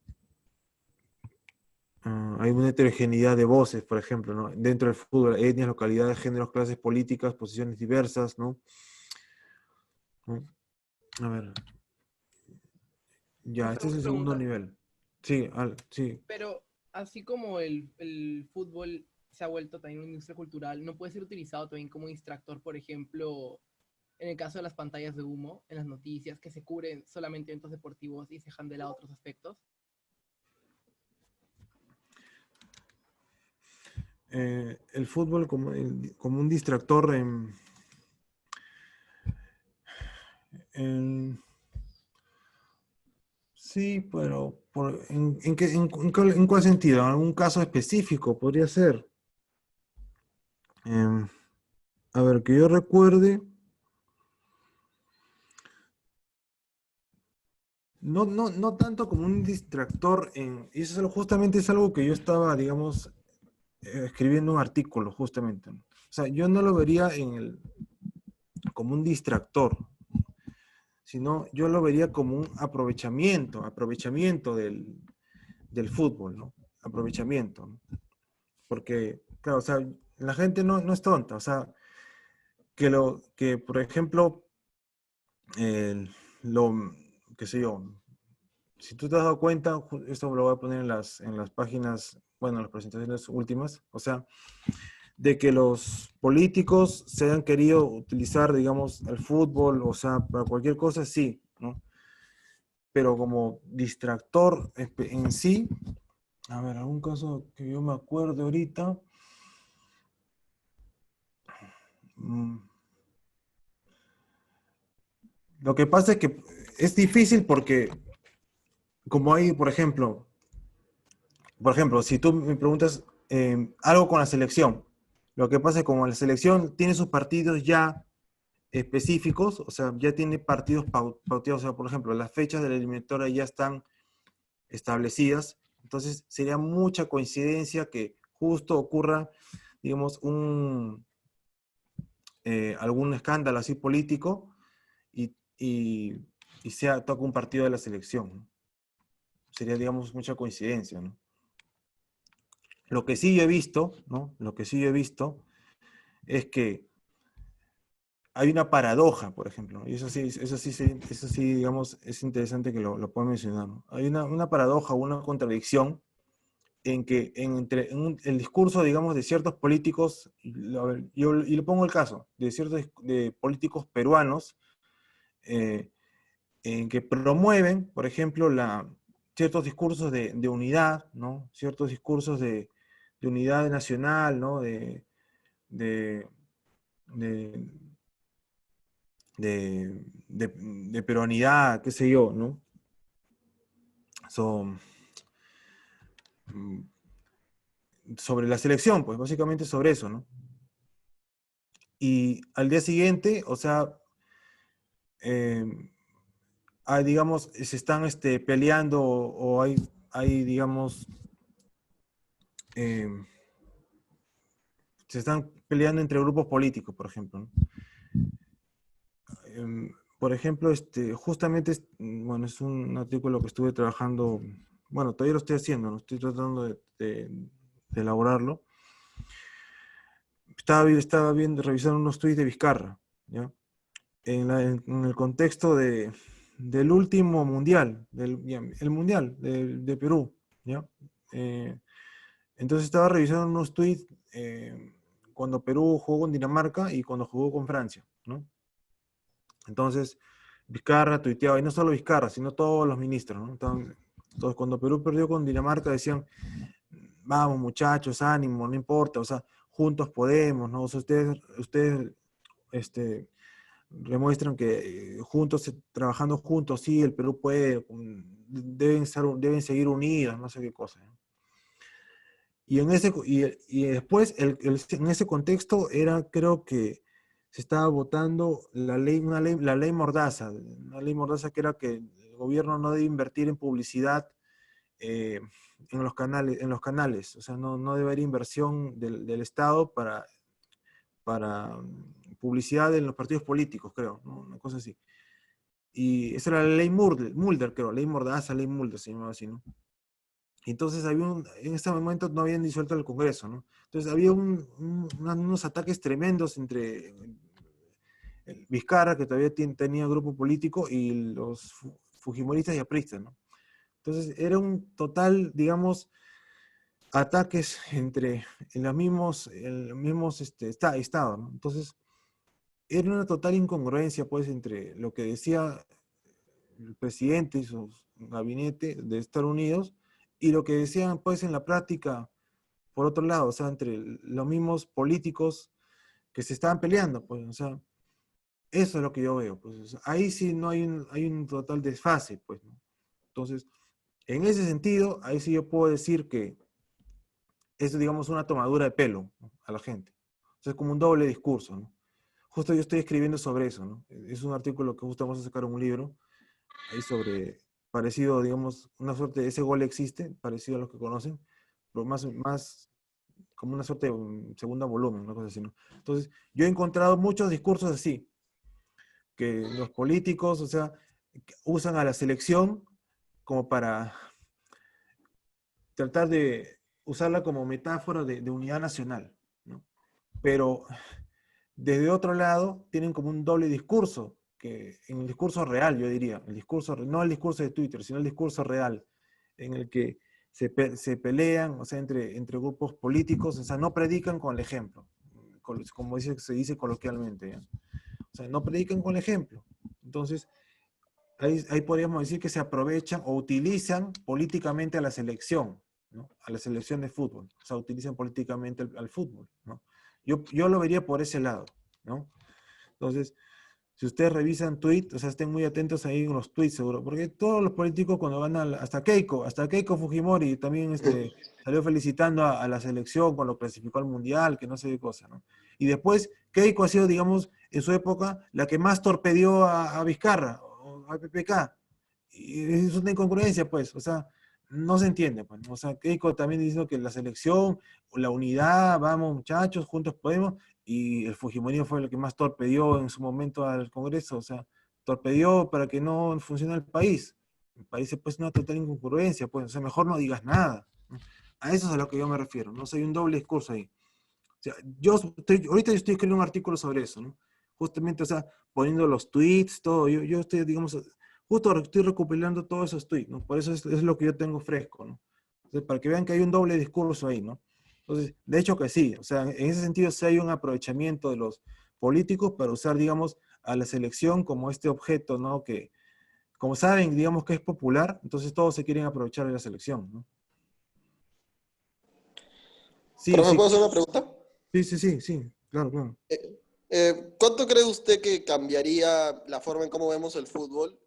hay una heterogeneidad de voces, por ejemplo, ¿no? Dentro del fútbol, etnias, localidades, géneros, clases políticas, posiciones diversas, ¿no? ¿No? A ver, ya, este Profesor, es una el segundo pregunta. nivel. Sí, sí. Pero así como el fútbol se ha vuelto también una industria cultural, ¿no puede ser utilizado también como distractor, por ejemplo, en el caso de las pantallas de humo, en las noticias, que se cubren solamente eventos deportivos y se dejan de lado otros aspectos? El fútbol como, como un distractor en- sí, pero ¿en cuál sentido? ¿En algún caso específico podría ser? Em, a ver, que yo recuerde, no tanto como un distractor, y eso justamente es algo que yo estaba, digamos, escribiendo un artículo, justamente, ¿no? O sea, yo no lo vería como un distractor, sino yo lo vería como un aprovechamiento del fútbol, ¿no? Aprovechamiento, ¿no? Porque, claro, o sea, la gente no es tonta, o sea, que por ejemplo, el- lo, qué sé yo, si tú te has dado cuenta, esto lo voy a poner en las páginas, bueno, en las presentaciones últimas, o sea, de que los políticos se han querido utilizar, digamos, el fútbol, o sea, para cualquier cosa, sí, ¿no? Pero como distractor en sí, a ver, algún caso que yo me acuerdo ahorita, mm, lo que pasa es que es difícil porque como hay, por ejemplo, si tú me preguntas algo con la selección, lo que pasa es que como la selección tiene sus partidos ya específicos, o sea, ya tiene partidos pauteados, o sea, por ejemplo, las fechas de la eliminatoria ya están establecidas, entonces sería mucha coincidencia que justo ocurra, digamos, algún escándalo así político y, y sea, toca un partido de la selección, ¿no? Sería, digamos, mucha coincidencia, ¿no? Lo que sí yo he visto, ¿no? Lo que sí yo he visto es que hay una paradoja, por ejemplo, y eso sí, digamos, es interesante que lo pueda mencionar, ¿no? Hay una paradoja, una contradicción en que el discurso, digamos, de ciertos políticos, y le pongo el caso, de ciertos de políticos peruanos, eh, en que promueven, por ejemplo, ciertos discursos de unidad, ¿no? Ciertos discursos de unidad nacional, ¿no? De, de, de peruanidad, qué sé yo, ¿no? So, mm, sobre la selección, pues básicamente sobre eso, ¿no? Y al día siguiente, o sea, eh, digamos, se están peleando o digamos, eh, se están peleando entre grupos políticos, por ejemplo, ¿no? Por ejemplo, justamente, bueno, es un artículo que estuve trabajando, bueno, todavía lo estoy haciendo, ¿no? Estoy tratando de elaborarlo. Estaba viendo, revisando unos tweets de Vizcarra, ¿ya? En el contexto del último mundial, el mundial de Perú, ¿ya? Eh, entonces estaba revisando unos tweets cuando Perú jugó con Dinamarca y cuando jugó con Francia, ¿no? Entonces, Vizcarra tuiteaba, y no solo Vizcarra, sino todos los ministros, ¿no? Entonces, cuando Perú perdió con Dinamarca, decían, vamos muchachos, ánimo, no importa, o sea, juntos podemos, ¿no? O sea, ustedes demuestran que juntos, trabajando juntos, sí, el Perú puede, deben seguir unidos, no sé qué cosa, ¿no? Y después, en ese contexto, creo que se estaba votando la ley Mordaza, una ley Mordaza que era que el gobierno no debe invertir en publicidad eh, en los canales, o sea, no debe haber inversión del Estado para publicidad en los partidos políticos, creo, ¿no? Una cosa así. Y esa era la ley Mulder, creo, ley Mordaza, ley Mulder, se llamaba así, ¿no? Entonces en ese momento no habían disuelto el Congreso, ¿no? Entonces había unos ataques tremendos entre el Vizcarra, que todavía tenía grupo político, y los fujimoristas y apristas, ¿no? Entonces era un total, digamos, ataques en los mismos estados, ¿no? Entonces era una total incongruencia, pues, entre lo que decía el presidente y su gabinete de Estados Unidos y lo que decían, pues, en la práctica, por otro lado, o sea, entre los mismos políticos que se estaban peleando, pues, o sea, eso es lo que yo veo, pues, o sea, ahí sí no hay un total desfase, pues, ¿no? Entonces, en ese sentido, ahí sí yo puedo decir que es, digamos, una tomadura de pelo, ¿no?, a la gente. O sea, es como un doble discurso, ¿no? Justo yo estoy escribiendo sobre eso, ¿no? Es un artículo que justo vamos a sacar en un libro, ahí sobre, parecido, digamos, una suerte de ese gol existe, parecido a los que conocen, pero más como una suerte de un segundo volumen, una cosa así, ¿no? Entonces, yo he encontrado muchos discursos así, que los políticos, o sea, usan a la selección como para tratar de usarla como metáfora de unidad nacional, ¿no? Pero desde otro lado tienen como un doble discurso, que en el discurso real, yo diría, no el discurso de Twitter, sino el discurso real, en el que se pelean, o sea, entre grupos políticos, o sea, no predican con el ejemplo, como se dice coloquialmente, ¿ya? O sea, no predican con el ejemplo. Entonces, ahí podríamos decir que se aprovechan o utilizan políticamente a la selección, ¿no? A la selección de fútbol. O sea, utilizan políticamente al fútbol, ¿no? Yo lo vería por ese lado, ¿no? Entonces, si ustedes revisan tweets, o sea, estén muy atentos ahí en los tweets, seguro, porque todos los políticos cuando van hasta Keiko Fujimori también salió felicitando a la selección cuando clasificó al Mundial, que no sé qué cosa, ¿no? Y después, Keiko ha sido, digamos, en su época, la que más torpedió a Vizcarra, o a PPK. Y es una incongruencia, pues, o sea, no se entiende, pues, ¿no? O sea, Keiko también diciendo que la selección, la unidad, vamos muchachos, juntos podemos, y el fujimorismo fue el que más torpedió en su momento al Congreso, o sea, torpedió para que no funcione el país. El país es pues una total incongruencia, pues, o sea, mejor no digas nada, ¿no? A eso es a lo que yo me refiero, ¿no? O sea, hay un doble discurso ahí. O sea, ahorita yo estoy escribiendo un artículo sobre eso, ¿no? Justamente, o sea, poniendo los tweets, todo, yo estoy, digamos, justo estoy recopilando todos esos tweets, ¿no? Por eso es lo que yo tengo fresco, ¿no? Entonces, para que vean que hay un doble discurso ahí, ¿no? Entonces, de hecho que sí, o sea, en ese sentido sí hay un aprovechamiento de los políticos para usar, digamos, a la selección como este objeto, ¿no? Que, como saben, digamos que es popular, entonces todos se quieren aprovechar de la selección, ¿no? Sí, ¿Profe, sí, puedo hacer una pregunta? sí, claro, claro. ¿Cuánto cree usted que cambiaría la forma en cómo vemos el fútbol?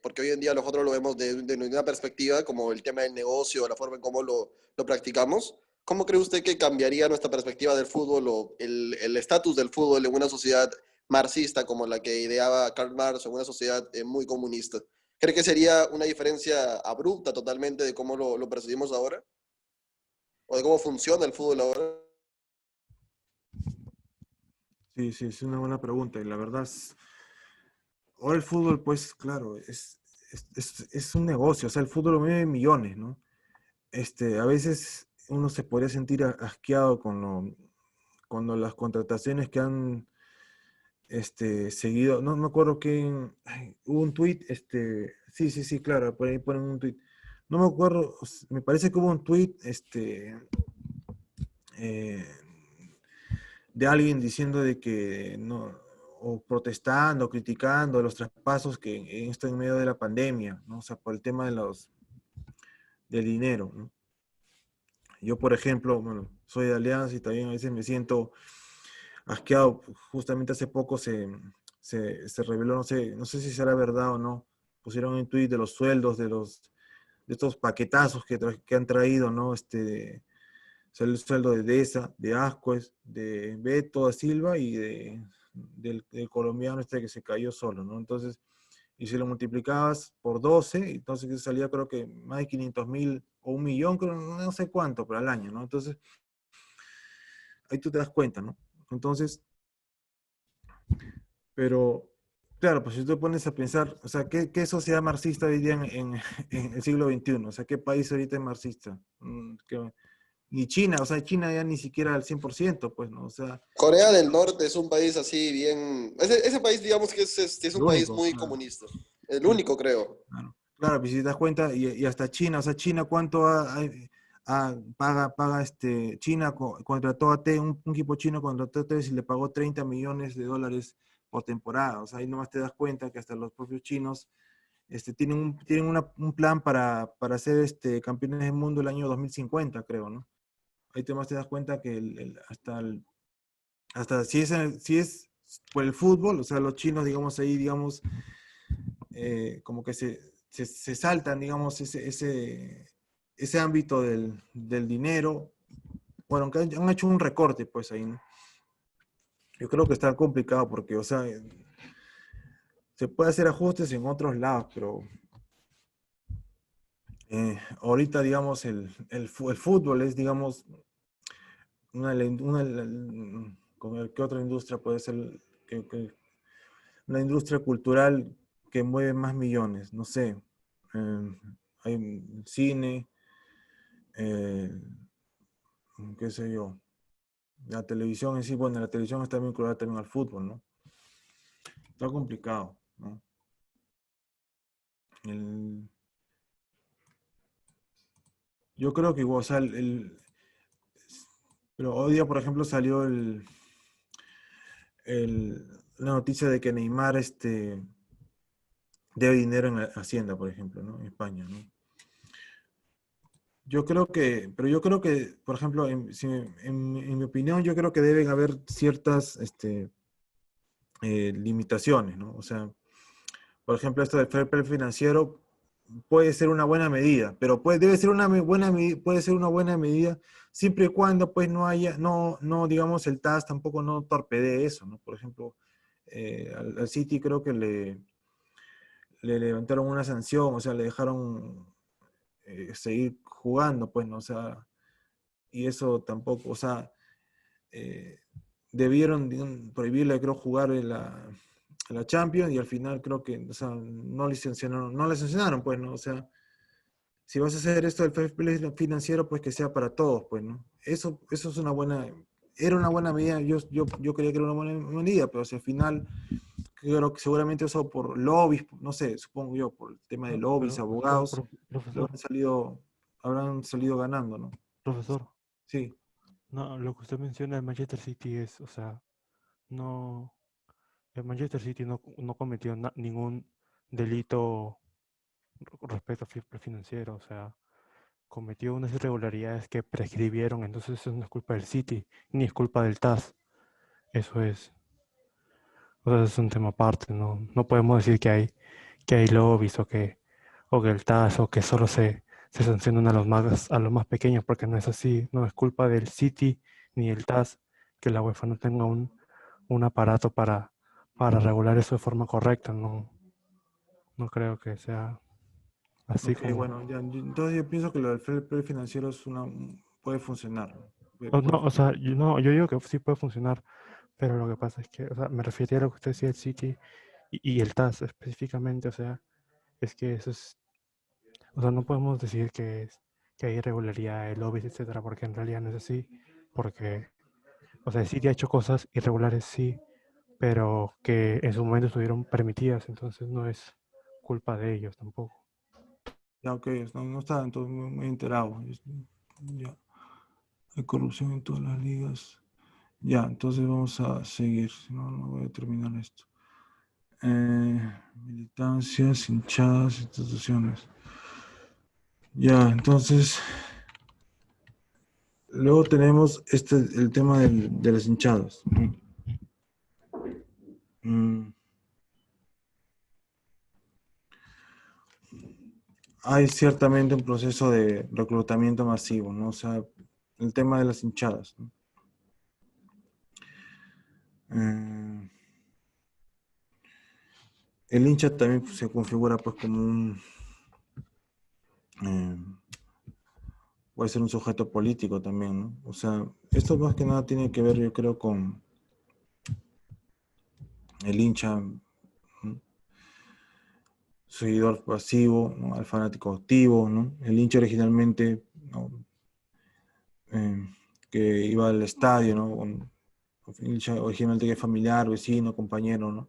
Porque hoy en día nosotros lo vemos de una perspectiva, como el tema del negocio, la forma en cómo lo practicamos. ¿Cómo cree usted que cambiaría nuestra perspectiva del fútbol o el estatus del fútbol en una sociedad marxista como la que ideaba Karl Marx, o en una sociedad muy comunista? ¿Cree que sería una diferencia abrupta totalmente de cómo lo percibimos ahora? ¿O de cómo funciona el fútbol ahora? Sí, es una buena pregunta. Y la verdad, ahora el fútbol, pues, claro, es un negocio. O sea, el fútbol lo mueve millones, ¿no? A veces uno se podría sentir asqueado cuando las contrataciones que han seguido, no me acuerdo quién, hubo un tuit, sí, claro, por ahí ponen un tuit. No me acuerdo, me parece que hubo un tuit, eh, de alguien diciendo de que no, o protestando, criticando los traspasos que en esto en medio de la pandemia, ¿no? O sea, por el tema del dinero, ¿no? Yo, por ejemplo, bueno, soy de Alianza y también a veces me siento asqueado. Justamente hace poco se reveló, no sé si será verdad o no, pusieron en tweet de los sueldos de estos paquetazos que han traído, ¿no? El sueldo de Deza, de Ascuez, de Beto da Silva y del colombiano que se cayó solo, ¿no? Entonces, y si lo multiplicabas por 12, entonces salía creo que más de 500.000 o 1 millón, creo, no sé cuánto, pero al año, ¿no? Entonces, ahí tú te das cuenta, ¿no? Entonces, pero, claro, pues si tú te pones a pensar, o sea, ¿qué sociedad marxista hoy día en el siglo XXI? O sea, ¿qué país ahorita es marxista? Ni China, o sea, China ya ni siquiera al 100%, pues, ¿no? O sea, Corea del Norte es un país así bien... Ese país, digamos que es el un país único, muy claro, comunista. El único, creo. claro. Claro, pues si te das cuenta, y hasta China, o sea, China, ¿cuánto paga China contrató a T, un equipo chino contrató a T y le pagó 30 millones de dólares por temporada? O sea, ahí nomás te das cuenta que hasta los propios chinos tienen un plan para ser campeones del mundo el año 2050, creo, ¿no? Ahí nomás te das cuenta que hasta si es por el fútbol, o sea, los chinos, digamos, ahí, digamos, como que se saltan, digamos, ese ámbito del dinero. Bueno, aunque han hecho un recorte, pues ahí, ¿no? Yo creo que está complicado porque, o sea, se puede hacer ajustes en otros lados, pero ahorita, digamos, el fútbol es, digamos, ¿qué otra industria puede ser? Una industria cultural que mueve más millones, no sé. Hay cine, eh, qué sé yo. La televisión en sí, bueno, la televisión está vinculada también al fútbol, ¿no? Está complicado, ¿no? El- yo creo que igual, o sea, pero hoy día, por ejemplo, salió la noticia de que Neymar debe dinero en Hacienda, por ejemplo, ¿no? En España, ¿no? Pero yo creo que, por ejemplo, en mi opinión, yo creo que deben haber ciertas limitaciones, ¿no? O sea, por ejemplo, esto del fair play financiero puede ser una buena medida, pero puede ser una buena medida siempre y cuando pues no, digamos, el TAS tampoco no torpedee eso, ¿no? Por ejemplo, al City creo que le levantaron una sanción, o sea, le dejaron seguir jugando, pues, ¿no? O sea, y eso tampoco, o sea, eh, debieron prohibirle, creo, jugar en la Champions y al final creo que, o sea, no le sancionaron, pues, ¿no? O sea, si vas a hacer esto del fair play financiero, pues que sea para todos, pues, ¿no? Eso era una buena medida, yo creía que era una buena medida, pero si al final, creo que seguramente eso por lobbies, no sé, supongo yo, por el tema de No, lobbies, abogados, lo profesor, habrán salido ganando, ¿no? profesor, Sí. no, lo que usted menciona del Manchester City es, o sea, no, el Manchester City no cometió ningún delito respecto a financiero, o sea, cometió unas irregularidades que prescribieron, entonces eso no es culpa del City, ni es culpa del TAS, eso es, o sea, es un tema aparte, no podemos decir que hay lobbies o que el TAS o que solo se sancionan a los más pequeños, porque no es así, no es culpa del City ni el TAS que la UEFA no tenga un aparato para regular eso de forma correcta, no creo que sea así Ok, como... bueno, ya, entonces yo pienso que lo del fair play financiero puede funcionar, ¿no? Puede No, o sea, funcionar. yo digo que sí puede funcionar, pero lo que pasa es que, o sea, me refería a lo que usted decía, el City y el TAS específicamente, o sea, es que eso es, o sea, no podemos decir que hay irregularidad, lobbies, etcétera, porque en realidad no es así, porque, o sea, el City ha hecho cosas irregulares, sí, pero que en su momento estuvieron permitidas, entonces no es culpa de ellos tampoco. Ya, ok, no estaba entonces muy enterado. Ya, hay corrupción en todas las ligas. Ya, entonces vamos a seguir, si no, no voy a terminar esto. Militancias, hinchadas, instituciones. Ya, entonces, luego tenemos el tema de las hinchadas. Mm, Hay ciertamente un proceso de reclutamiento masivo, ¿no? O sea, el tema de las hinchadas, ¿no? Eh, el hincha también se configura pues como eh, puede ser un sujeto político también, ¿no? O sea, esto más que nada tiene que ver, yo creo, con el hincha, ¿no? Seguidor pasivo, ¿no? Al fanático activo, ¿no? El hincha originalmente, ¿no? Eh, que iba al estadio, ¿no? Hincha originalmente que es familiar, vecino, compañero, ¿no?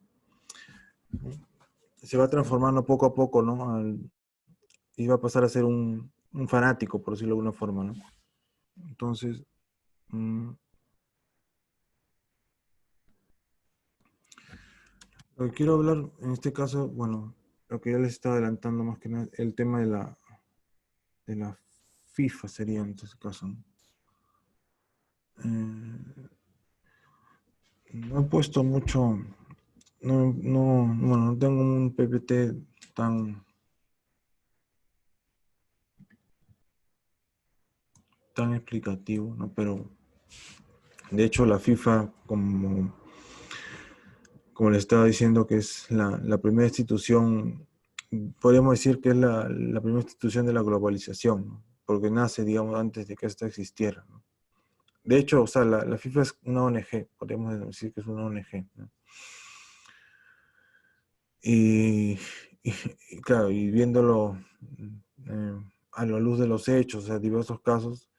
Se va transformando poco a poco, ¿no? Y va a pasar a ser un fanático, por decirlo de alguna forma, ¿no? Entonces, mm, lo que quiero hablar en este caso, bueno, lo que ya les estaba adelantando más que nada, el tema de la FIFA sería en este caso, ¿no? No he puesto mucho, bueno, no tengo un PPT tan explicativo, ¿no? Pero de hecho la FIFA, como les estaba diciendo, que es la primera institución, podríamos decir que es la primera institución de la globalización, ¿no? Porque nace, digamos, antes de que esto existiera, ¿no? De hecho, o sea, la FIFA es una ONG, podríamos decir que es una ONG, ¿no? Y, y claro, y viéndolo a la luz de los hechos, o sea, diversos casos,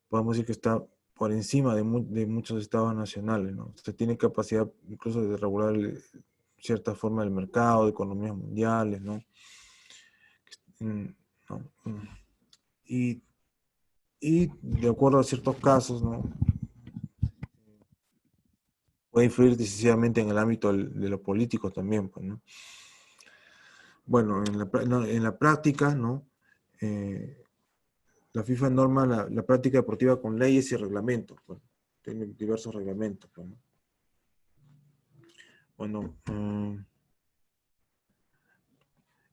podemos decir que está por encima de muchos estados nacionales, ¿no? Se tiene capacidad incluso de regular cierta forma del mercado, de economías mundiales, ¿no? Mm, ¿no? Y, y de acuerdo a ciertos casos, ¿no? Puede influir decisivamente en el ámbito de lo político también, pues, ¿no? Bueno, en la práctica, ¿no? La FIFA norma la práctica deportiva con leyes y reglamentos, pues. Tiene diversos reglamentos, pues, ¿no? Bueno,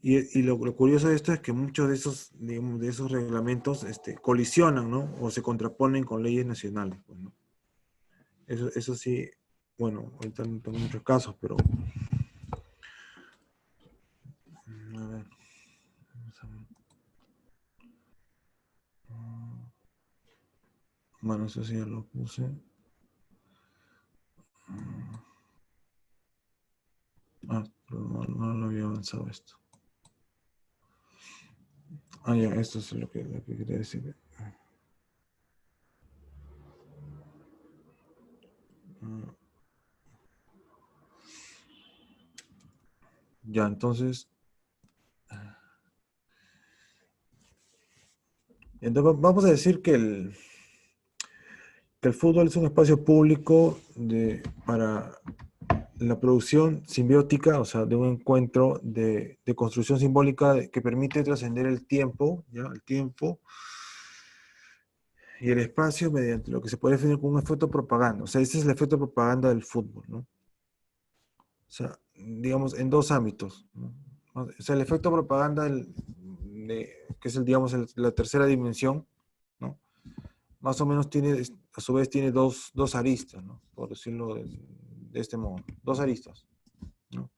y lo curioso de esto es que muchos de esos, digamos, de esos reglamentos colisionan, ¿no? O se contraponen con leyes nacionales, pues, ¿no? Eso sí, bueno, ahorita no tengo muchos casos, pero a ver, vamos a ver. Bueno, eso sí ya lo puse. Pero no lo había avanzado esto. Ya, esto es lo que quería decir. Ya, entonces vamos a decir que el fútbol es un espacio público para la producción simbiótica, o sea, de un encuentro de construcción simbólica que permite trascender el tiempo, ¿ya? El tiempo y el espacio mediante lo que se puede definir como un efecto propaganda. O sea, ese es el efecto propaganda del fútbol, ¿no? O sea, digamos, en dos ámbitos, ¿no? O sea, el efecto propaganda, que es digamos, la tercera dimensión, ¿no? Más o menos a su vez tiene dos aristas, ¿no? Por decirlo de este modo. Dos aristas, ¿no?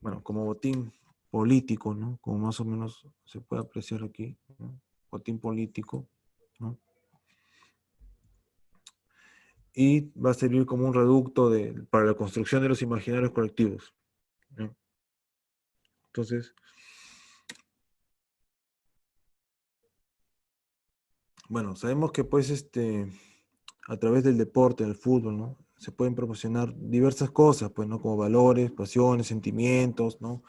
Bueno, como botín político, ¿no? Como más o menos se puede apreciar aquí, ¿no? Botín político, ¿no? Y va a servir como un reducto para la construcción de los imaginarios colectivos, ¿no? Entonces, bueno, sabemos que pues a través del deporte, del fútbol, ¿no? Se pueden proporcionar diversas cosas, pues, ¿no? Como valores, pasiones, sentimientos, ¿no?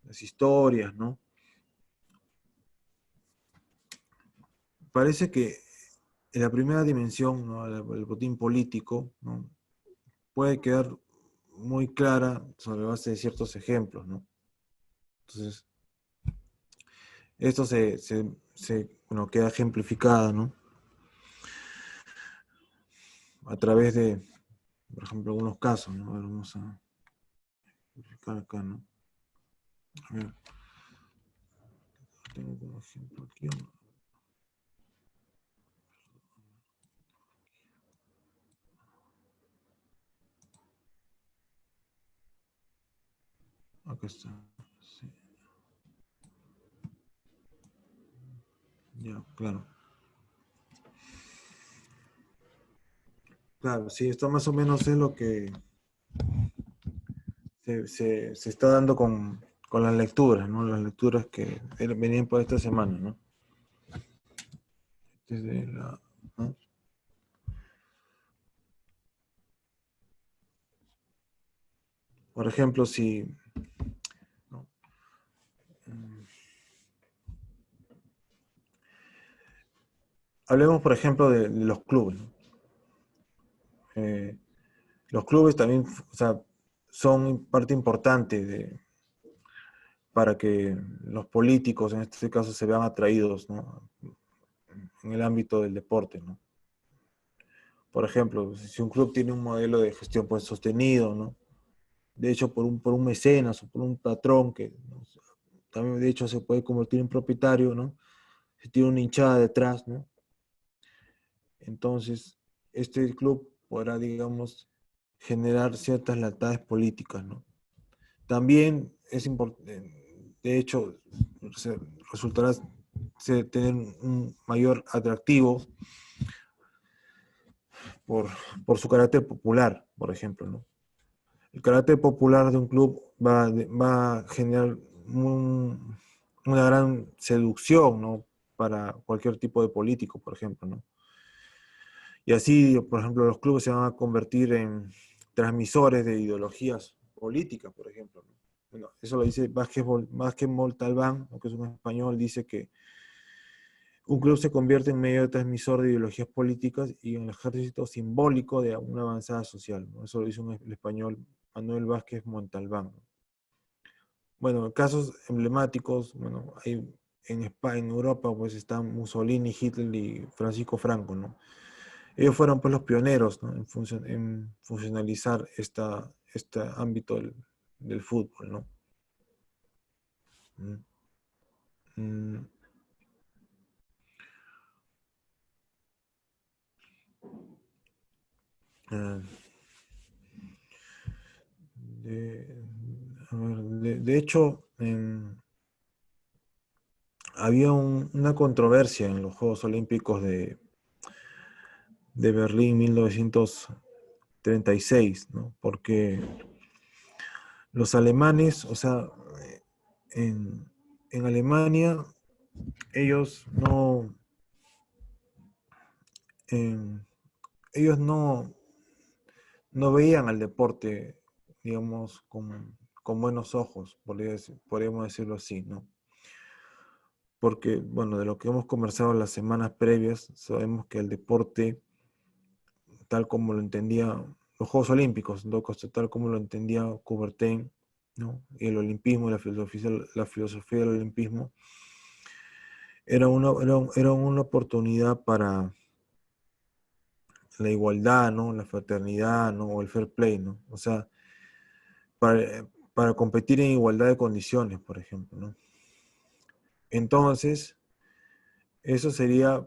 Las historias, ¿no? Parece que en la primera dimensión, ¿no? El botín político, ¿no? Puede quedar muy clara sobre base de ciertos ejemplos, ¿no? Entonces, esto bueno, queda ejemplificado, ¿no? A través de, por ejemplo, algunos casos, ¿no? A ver, vamos a verificar acá, ¿no? A ver, tengo como ejemplo aquí, ¿no? Acá está. Sí. Ya, claro. Claro, sí, esto más o menos es lo que se está dando con las lecturas, ¿no? Las lecturas que venían por esta semana, ¿no? Desde la, ¿no? Por ejemplo, si... ¿no? Hablemos, por ejemplo, de los clubes, ¿no? Los clubes también, o sea, son parte importante para que los políticos, en este caso, se vean atraídos, ¿no? En el ámbito del deporte, ¿no? Por ejemplo, si un club tiene un modelo de gestión pues, sostenido, ¿no? De hecho, por un mecenas o por un patrón que, ¿no? También de hecho se puede convertir en propietario, ¿no? Si tiene una hinchada detrás, ¿no? Entonces, este club podrá, digamos, generar ciertas lealtades políticas, ¿no? También es importante, de hecho, resultará tener un mayor atractivo por, por su carácter popular, por ejemplo, ¿no? El carácter popular de un club va a generar una gran seducción, ¿no? Para cualquier tipo de político, por ejemplo, ¿no? Y así, por ejemplo, los clubes se van a convertir en transmisores de ideologías políticas, por ejemplo, ¿no? Bueno, eso lo dice Vázquez Montalbán, que es un español, dice que un club se convierte en medio de transmisor de ideologías políticas y en el ejército simbólico de una avanzada social, ¿no? Eso lo dice el español Manuel Vázquez Montalbán. Bueno, casos emblemáticos, bueno, hay en España, en Europa, pues están Mussolini, Hitler y Francisco Franco, ¿no? Ellos fueron pues los pioneros, ¿no? En funcionalizar este ámbito del fútbol, ¿no? Mm, mm, ah, de, a ver, de hecho, había una controversia en los Juegos Olímpicos de Berlín 1936, ¿no? Porque los alemanes, o sea, en, en Alemania, ellos no, en- ellos no veían al deporte, digamos, con buenos ojos, podríamos decirlo así, ¿no? Porque, bueno, de lo que hemos conversado las semanas previas, sabemos que el deporte, tal como lo entendía los Juegos Olímpicos, en todo caso, tal como lo entendía Coubertin, ¿no? Y el olimpismo, la filosofía del olimpismo, era una oportunidad para la igualdad, ¿no? La fraternidad, ¿no? O el fair play, ¿no? O sea, para competir en igualdad de condiciones, por ejemplo, ¿no? Entonces, eso sería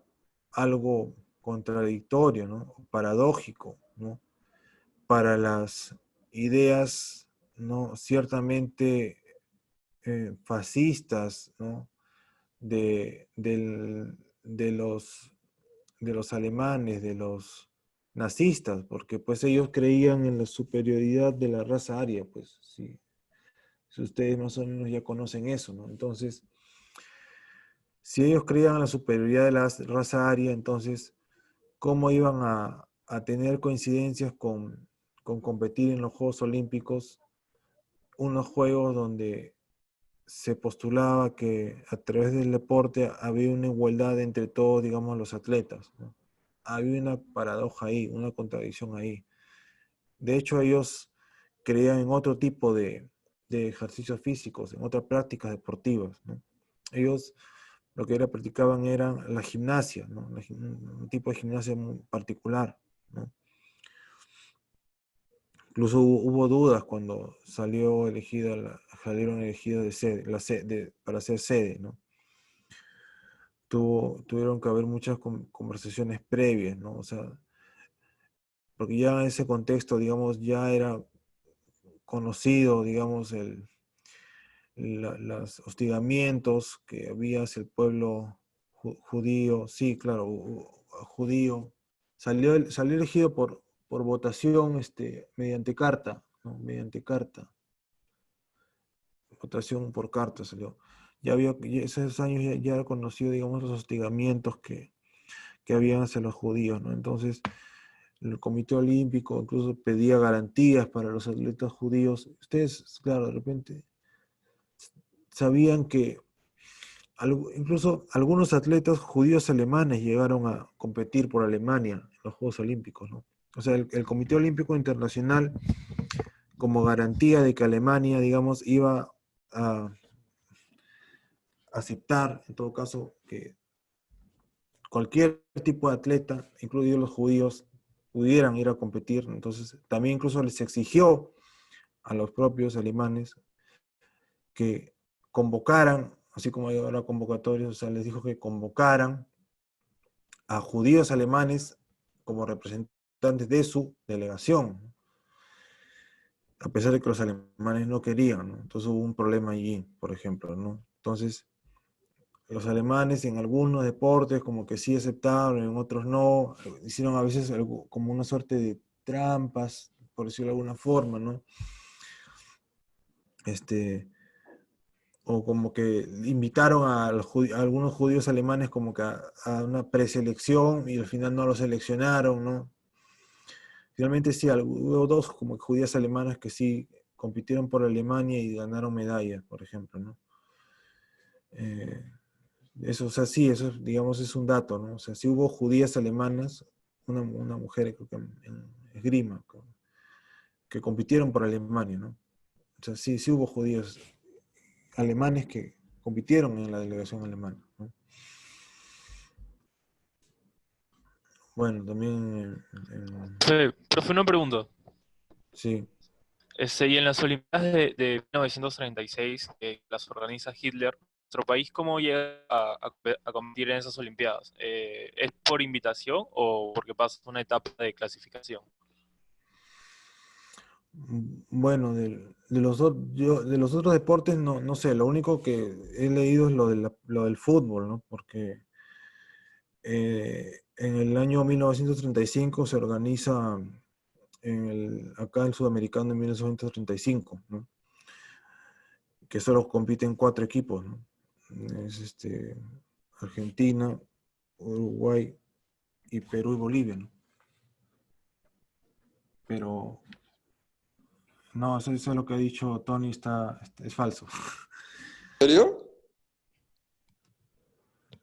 algo contradictorio, ¿no? Paradójico, ¿no? Para las ideas, ¿no? Ciertamente fascistas, ¿no? De los alemanes, de los nazistas, porque pues ellos creían en la superioridad de la raza aria, pues sí, si ustedes más o menos ya conocen eso, ¿no? Entonces, si ellos creían en la superioridad de la raza aria, entonces, ¿cómo iban a tener coincidencias con competir en los Juegos Olímpicos, unos juegos donde se postulaba que a través del deporte había una igualdad entre todos, digamos, los atletas, ¿no? había una paradoja ahí, una contradicción ahí. De hecho, ellos creían en otro tipo de ejercicios físicos, en otras prácticas deportivas, ¿no? Ellos lo que practicaban era la gimnasia, ¿no? Un tipo de gimnasia muy particular, ¿no? Incluso hubo dudas cuando salieron elegidos de sede, para ser sede, ¿no? Tuvieron que haber muchas conversaciones previas, ¿no? O sea, porque ya en ese contexto, digamos, ya era conocido, digamos, los hostigamientos que había hacia el pueblo judío, sí, claro, judío. Salió elegido por votación mediante carta, ¿no? Mediante carta. Votación por carta salió. Ya esos años ya era conocido, digamos, los hostigamientos que habían hacia los judíos, ¿no? Entonces, el Comité Olímpico incluso pedía garantías para los atletas judíos. Ustedes, claro, de repente sabían que incluso algunos atletas judíos alemanes llegaron a competir por Alemania en los Juegos Olímpicos, ¿no? O sea, el Comité Olímpico Internacional, como garantía de que Alemania, digamos, iba a aceptar, en todo caso, que cualquier tipo de atleta, incluidos los judíos, pudieran ir a competir. Entonces, también incluso les exigió a los propios alemanes que convocaran, así como hay ahora convocatorios, o sea, les dijo que convocaran a judíos alemanes como representantes de su delegación, a pesar de que los alemanes no querían, ¿no? Entonces hubo un problema allí, por ejemplo, ¿no? Entonces, los alemanes en algunos deportes como que sí aceptaron, en otros no, hicieron a veces como una suerte de trampas, por decirlo de alguna forma, ¿no? O como que invitaron a algunos judíos alemanes como que a una preselección y al final no los seleccionaron, ¿no? Finalmente sí, hubo dos como judías alemanas que sí compitieron por Alemania y ganaron medallas, por ejemplo, ¿no? Eso, o sea, sí, eso digamos es un dato, ¿no? O sea, sí hubo judías alemanas, una mujer creo que en esgrima, que compitieron por Alemania, ¿no? O sea, sí hubo judíos alemanes que compitieron en la delegación alemana, ¿no? Bueno, también Profe, una pregunta. sí. Y en las Olimpiadas de 1936, que las organiza Hitler, ¿nuestro país cómo llega a competir en esas Olimpiadas? ¿Es por invitación o porque pasa una etapa de clasificación? Bueno, de los otros deportes no sé, lo único que he leído es lo del fútbol, ¿no? Porque en el año 1935 se organiza acá el Sudamericano en 1935, ¿no? Que solo compiten 4 equipos, ¿no? Es Argentina, Uruguay y Perú y Bolivia, ¿no? Pero no, eso es lo que ha dicho Tony, es falso. ¿En serio?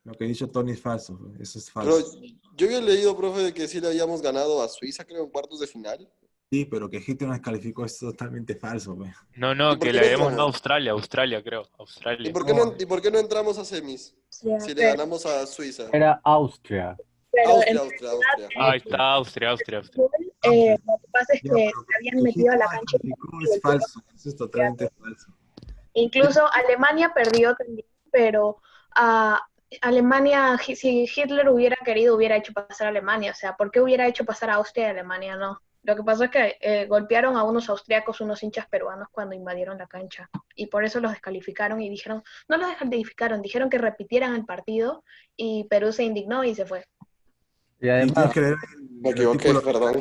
Lo que ha dicho Tony es falso, eso es Pero falso. yo había leído, profe, de que sí le habíamos ganado a Suiza, creo, en cuartos de final. Sí, pero que Hitler nos descalificó es totalmente falso, güey. ¿Y No, por que qué le no habíamos ganado a entramos? Australia, creo. ¿Y Australia. por qué No, no, y por qué no entramos a semis? Austria, Si le pero, ganamos a Suiza. Era Austria. pero en Austria, Austria, realidad Austria. Ah, está Austria. fútbol, Austria. lo que pasa es Ya, que pero se habían que metido a Hitler la nos cancha descalificó y es volvieron falso, eso es totalmente falso. incluso Alemania perdió también, pero Alemania, si Hitler hubiera querido, hubiera hecho pasar a Alemania. O sea, ¿por qué hubiera hecho pasar a Austria y Alemania no? Lo que pasó es que golpearon a unos austriacos, unos hinchas peruanos cuando invadieron la cancha. Y por eso los descalificaron y dijeron, no los descalificaron, dijeron que repitieran el partido y Perú se indignó y se fue. Y Sí, tienes además, que leer Me el equivoqué, artículo de perdón.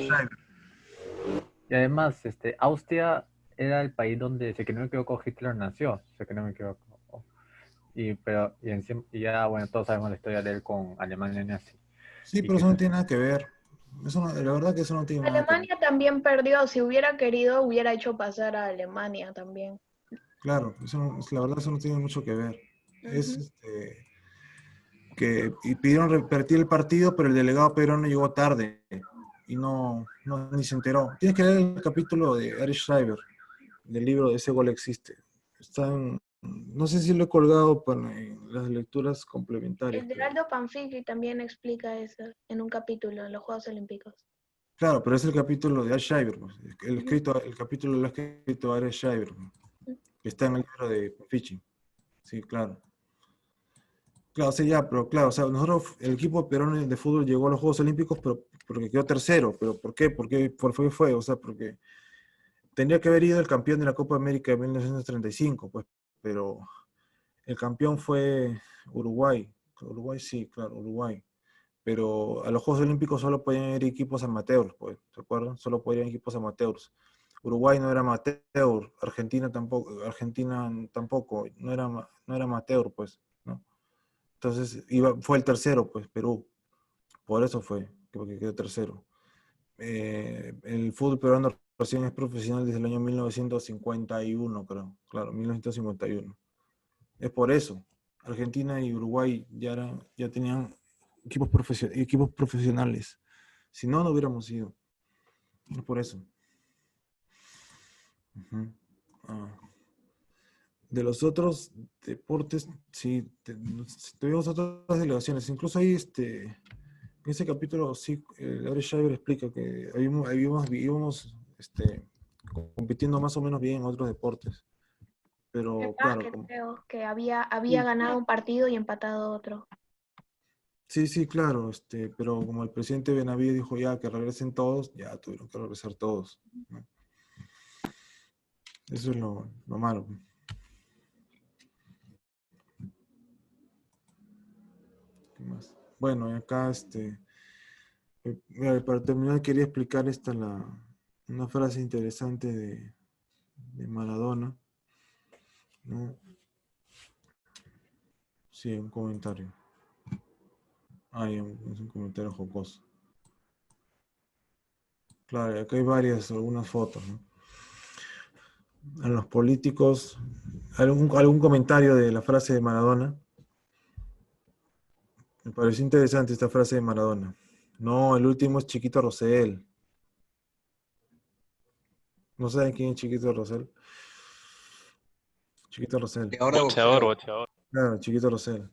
Schreiber. Austria era el país donde, si que no me equivoco, Hitler nació, si que no me equivoco. Y ya, bueno, todos sabemos la historia de él con Alemania nazi. Sí, Y pero que eso no tiene nada que ver. La verdad que eso no tiene nada que ver. Alemania también perdió, si hubiera querido, hubiera hecho pasar a Alemania también. Claro, la verdad eso no tiene mucho que ver. Es Ujú. y pidieron repetir el partido, pero el delegado peruano llegó tarde y ni se enteró. Tienes que leer el capítulo de Eric Schreiber, del libro de Ese gol existe. No sé si lo he colgado en las lecturas complementarias. Geraldo Panfili también explica eso en un capítulo en los Juegos Olímpicos. Claro, pero es el capítulo de Eric Schreiber, pues. Ujú. El capítulo lo ha escrito Eric Schreiber, pues, que está en el libro de Panfili. Sí, claro. Claro, sí, ya, pero claro, o sea, nosotros, el equipo peruano de fútbol llegó a los Juegos Olímpicos, pero porque quedó tercero. ¿Pero por qué? ¿Por qué fue? O sea, porque tendría que haber ido el campeón de la Copa América de 1935, pues, pero el campeón fue Uruguay. Uruguay sí, claro, Uruguay. Pero a los Juegos Olímpicos solo podían ir equipos amateurs, pues, ¿se acuerdan? Solo podían ir equipos amateurs. Uruguay no era amateur, Argentina tampoco, no era amateur, pues, ¿no? Entonces fue el tercero, pues, Perú. Por eso fue, porque quedó tercero. El fútbol peruano recién es profesional desde el año 1951, creo. Claro, 1951. Es por eso. Argentina y Uruguay ya tenían equipos profesionales. Si no, no hubiéramos ido. Es por eso. Ujú. Ah. De los otros deportes, sí, tuvimos otras delegaciones. Incluso ahí, en ese capítulo, sí, Larry Shaver explica que íbamos compitiendo más o menos bien en otros deportes. El Pero claro, básquet creo que había sí, ganado un partido y empatado otro. sí, claro, pero como el presidente Benavides dijo ya que regresen todos, ya tuvieron que regresar todos, ¿no? Eso es lo malo. ¿Qué más? Bueno, y acá, mira, para terminar quería explicar una frase interesante de Maradona, ¿no? Sí, un comentario. Es un comentario jocoso. Claro, y acá hay algunas fotos, ¿no? A los políticos, algún comentario de la frase de Maradona. Me pareció interesante esta frase de Maradona. No, el último es Chiquito Rosell. ¿No saben quién es Chiquito Rosell? Chiquito Rosell. Peleador de Boxeador, boxeo. boxeador. Claro, Chiquito Rosell.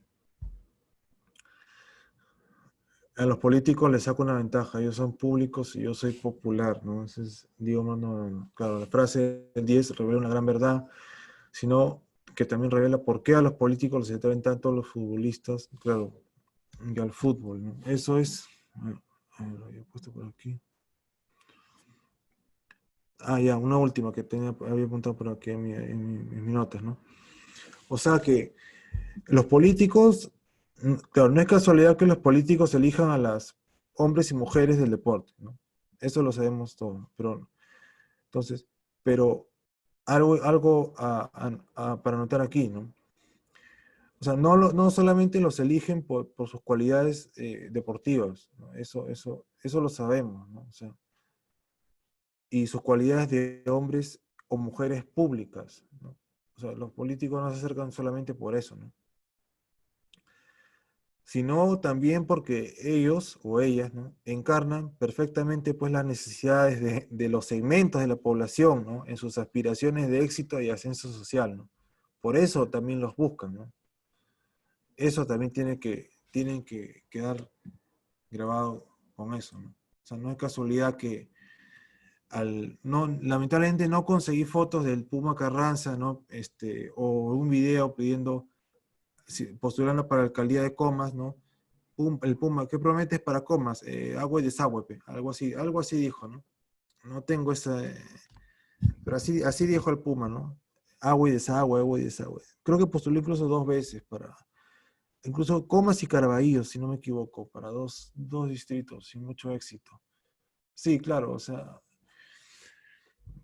A los políticos les saco una ventaja. Ellos son públicos y yo soy popular, ¿no? Entonces, digo, no. Claro, la frase del 10 revela una gran verdad, sino que también revela por qué a los políticos les atraen tanto a los futbolistas, claro, y al fútbol, ¿no? Eso es. Lo había puesto por aquí. Ya, una última que había apuntado por aquí en mis notas, ¿no? O sea que los políticos, claro, no es casualidad que los políticos elijan a las hombres y mujeres del deporte, ¿no? Eso lo sabemos todos, pero entonces, pero algo para notar aquí, ¿no? O sea, no solamente los eligen por sus cualidades deportivas, ¿no? Eso lo sabemos, ¿no? O sea, y sus cualidades de hombres o mujeres públicas, ¿no? O sea, los políticos no se acercan solamente por eso, ¿no? Sino también porque ellos o ellas, ¿no? Encarnan perfectamente pues las necesidades de los segmentos de la población, ¿no? En sus aspiraciones de éxito y ascenso social, ¿no? Por eso también los buscan, ¿no? Eso también tienen que quedar grabado con eso, ¿no? O sea, no es casualidad que lamentablemente no conseguí fotos del Puma Carranza, ¿no? O un video pidiendo, postulando para la alcaldía de Comas, ¿no? El Puma, ¿qué prometes para Comas? Agua y desagüe, algo así dijo, ¿no? No tengo esa, pero así dijo el Puma, ¿no? Agua y desagüe. Creo que postuló incluso dos veces incluso Comas y Caraballo, si no me equivoco, para dos distritos, sin mucho éxito. Sí, claro, o sea,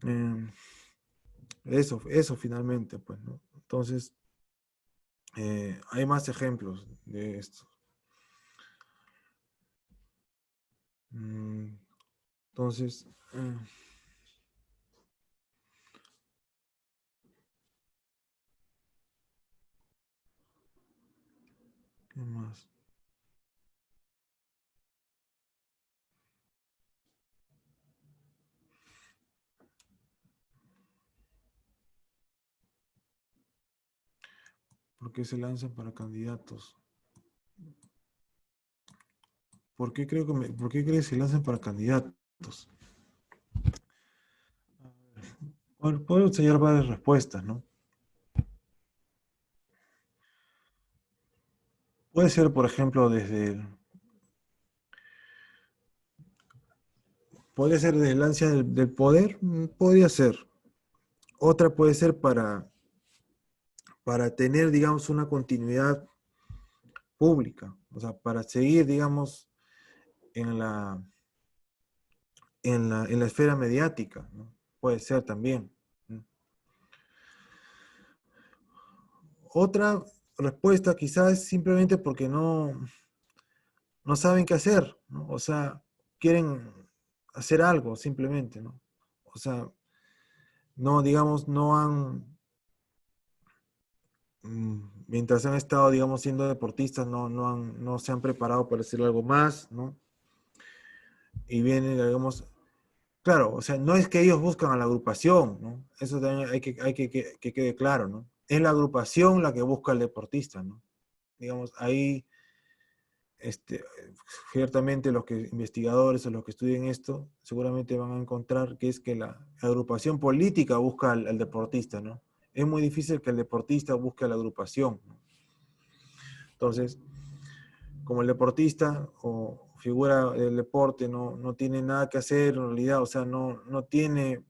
eh, eso finalmente, pues, ¿no? Entonces, hay más ejemplos de esto. Entonces, ¿qué más? ¿Por qué se lanzan para candidatos? ¿Por qué por qué creen que se lanzan para candidatos? Puedo enseñar varias respuestas, ¿no? Puede ser, por ejemplo, podría ser desde el ansia del poder, podría ser. Otra puede ser para tener, digamos, una continuidad pública, o sea, para seguir, digamos, en la esfera mediática, ¿no? Puede ser también, ¿no? Otra respuesta quizás es simplemente porque no saben qué hacer, ¿no? O sea, quieren hacer algo simplemente, ¿no? O sea, no, digamos, mientras han estado, digamos, siendo deportistas, no se han preparado para hacer algo más, ¿no? Y vienen, digamos, claro, o sea, no es que ellos buscan a la agrupación, ¿no? Eso también hay que quede claro, ¿no? Es la agrupación la que busca al deportista, ¿no? Digamos, ahí, ciertamente los investigadores o los que estudien esto, seguramente van a encontrar que es que la agrupación política busca al deportista, ¿no? Es muy difícil que el deportista busque a la agrupación, ¿no? Entonces, como el deportista o figura del deporte no tiene nada que hacer en realidad, o sea, no tiene,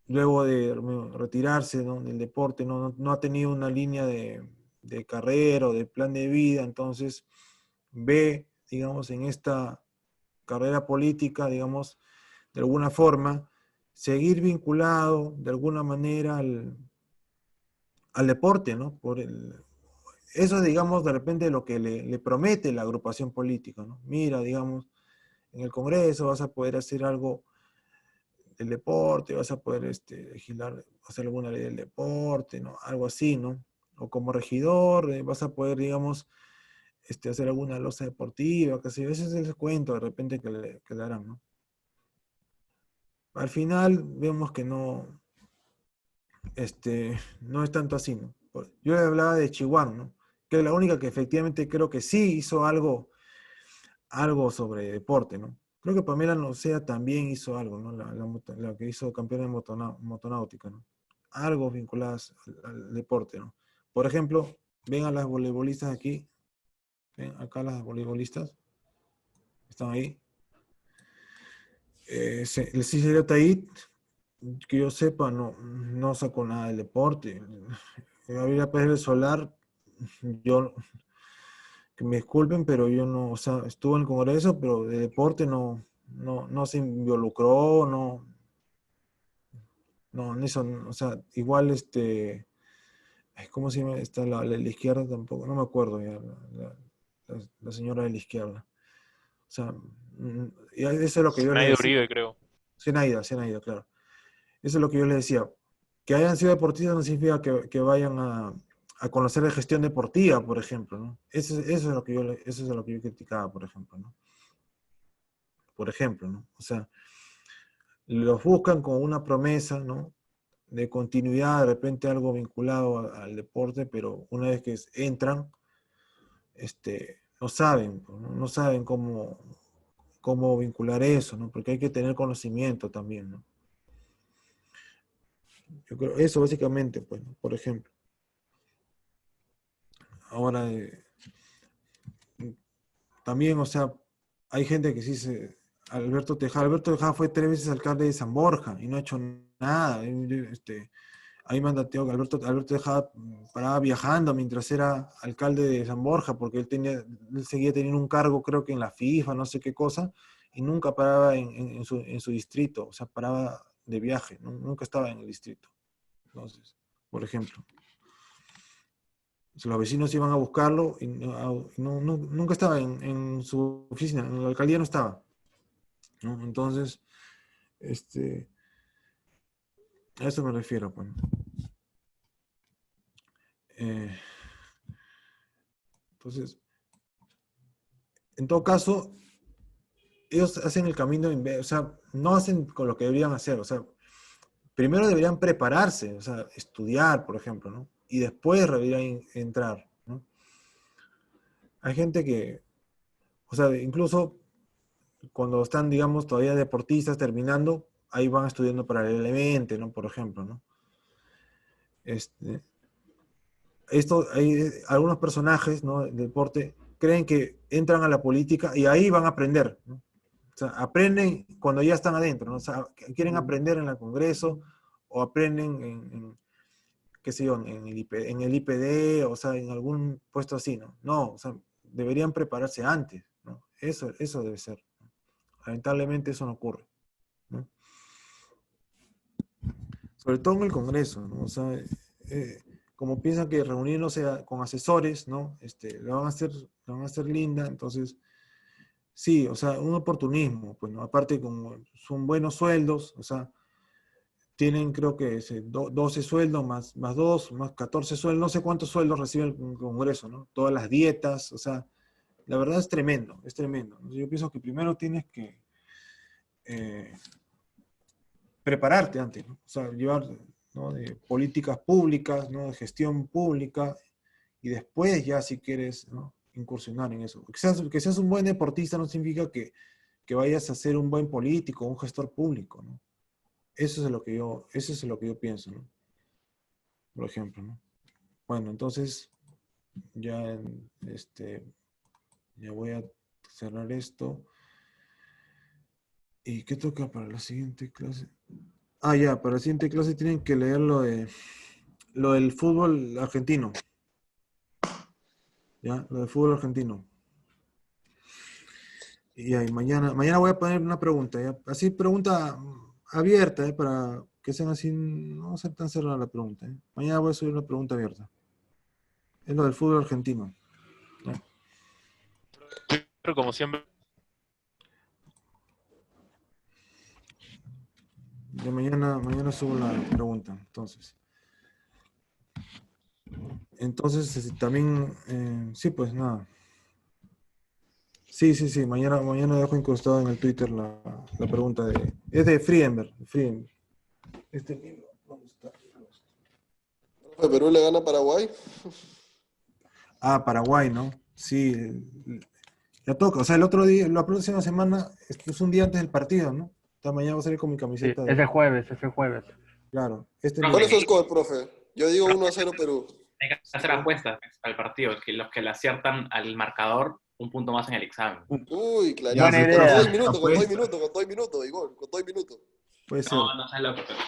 luego de retirarse, ¿no?, del deporte, no ha tenido una línea de carrera o de plan de vida, entonces ve, digamos, en esta carrera política, digamos, de alguna forma, seguir vinculado de alguna manera al deporte, ¿no? Eso es, digamos, de repente lo que le promete la agrupación política, ¿no? Mira, digamos, en el Congreso vas a poder hacer algo del deporte, vas a poder legislar, hacer alguna ley del deporte, ¿no? Algo así, ¿no? O como regidor, vas a poder, digamos, hacer alguna loza deportiva, qué sé yo. Ese es el cuento de repente que le darán, ¿no? Al final vemos que no es tanto así, ¿no? Yo le hablaba de Chihuahua, ¿no? Que es la única que efectivamente creo que sí hizo algo sobre deporte, ¿no? Creo que Pamela Nocea también hizo algo, ¿no? La que hizo campeona de motonáutica, ¿no? Algo vinculadas al deporte, ¿no? Por ejemplo, ven a las voleibolistas aquí, ven acá las voleibolistas, están ahí. El Cicero Taid, que yo sepa, no sacó nada del deporte. Gabriela Pérez del Solar, yo, que me disculpen, pero yo no, o sea, estuvo en el Congreso, pero de deporte no se involucró, en eso, o sea, igual ¿cómo se llama? Está la izquierda tampoco, no me acuerdo ya, la señora de la izquierda. O sea, y eso es lo que yo le Zenaida decía. Uribe, creo. Zenaida, claro. Eso es lo que yo le decía. Que hayan sido deportistas no significa que vayan a conocer de gestión deportiva, por ejemplo, ¿no? Eso es lo que yo criticaba, por ejemplo, ¿no? Por ejemplo, ¿no? O sea, los buscan con una promesa, ¿no?, de continuidad, de repente algo vinculado al deporte, pero una vez que entran, no saben, pues, no saben cómo vincular eso, ¿no? Porque hay que tener conocimiento también, ¿no? Yo creo eso básicamente, pues, ¿no? Por ejemplo. Ahora, también, o sea, hay gente que sí Alberto Tejada fue 3 veces alcalde de San Borja y no ha hecho nada. Ahí me han dateado que Alberto Tejada paraba viajando mientras era alcalde de San Borja, porque él seguía teniendo un cargo, creo que en la FIFA, no sé qué cosa, y nunca paraba en su distrito, o sea, paraba de viaje, nunca estaba en el distrito. Entonces, por ejemplo, los vecinos iban a buscarlo y nunca estaba en su oficina, en la alcaldía no estaba, ¿no? Entonces, a eso me refiero, pues. Entonces, en todo caso, ellos hacen el camino, o sea, no hacen con lo que deberían hacer, o sea, primero deberían prepararse, o sea, estudiar, por ejemplo, ¿no? y después deberían entrar, ¿no? Hay gente que, o sea, incluso cuando están, digamos, todavía deportistas terminando, ahí van estudiando paralelamente, ¿no? Por ejemplo, ¿no? Hay algunos personajes, ¿no? Del deporte creen que entran a la política y ahí van a aprender, ¿no? O sea, aprenden cuando ya están adentro, ¿no? O sea, quieren aprender en el Congreso o aprenden qué sé yo, en el IPD, o sea, en algún puesto así, ¿no? No, o sea, deberían prepararse antes, ¿no? Eso debe ser. Lamentablemente eso no ocurre, ¿no? Sobre todo en el Congreso, ¿no? O sea, como piensan que reuniéndose con asesores, ¿no? La van a hacer linda, entonces, sí, o sea, un oportunismo, pues, ¿no? Aparte, como son buenos sueldos, o sea, tienen creo que 12 sueldos más 2, más 14 sueldos, no sé cuántos sueldos recibe el Congreso, ¿no? Todas las dietas, o sea, la verdad es tremendo, es tremendo. Yo pienso que primero tienes que prepararte antes, ¿no? O sea, llevar, ¿no? De políticas públicas, ¿no? De gestión pública, y después ya si quieres, ¿no? Incursionar en eso. Que seas un buen deportista no significa que vayas a ser un buen político, un gestor público, ¿no? Eso es lo que yo pienso, ¿no? Por ejemplo, ¿no? Bueno, entonces ya, ya voy a cerrar esto. ¿Y qué toca para la siguiente clase? Ah, ya, para la siguiente clase tienen que leer lo del fútbol argentino. ¿Ya? Lo del fútbol argentino. Y ahí, mañana voy a poner una pregunta, ¿ya? Así pregunta abierta, ¿eh? Para que sean así, no ser tan cerrada la pregunta, ¿eh? Mañana voy a subir una pregunta abierta. Es lo del fútbol argentino. ¿Ya? Pero como siempre, Ya mañana subo la pregunta, entonces. Entonces, también, sí, pues nada. Sí, mañana dejo incrustado en el Twitter la pregunta es de Friedenberg. Este libro, ¿dónde está? ¿Perú le gana a Paraguay? Ah, Paraguay, ¿no? Sí, ya toca. O sea, el otro día, la próxima semana, es un día antes del partido, ¿no? Esta mañana voy a salir con mi Sí, camiseta ese jueves, ese jueves. Claro, ¿Cuál es su score, profe? Yo digo 1-0 Perú. Hay que hacer apuestas al partido, que los que le aciertan al marcador, un punto más en el examen. Uy, Buena clarísimo. idea. Con todo y minuto, Apuesta. con todo y minuto, igual, con todo y minuto. puede ser, No seas loco, pero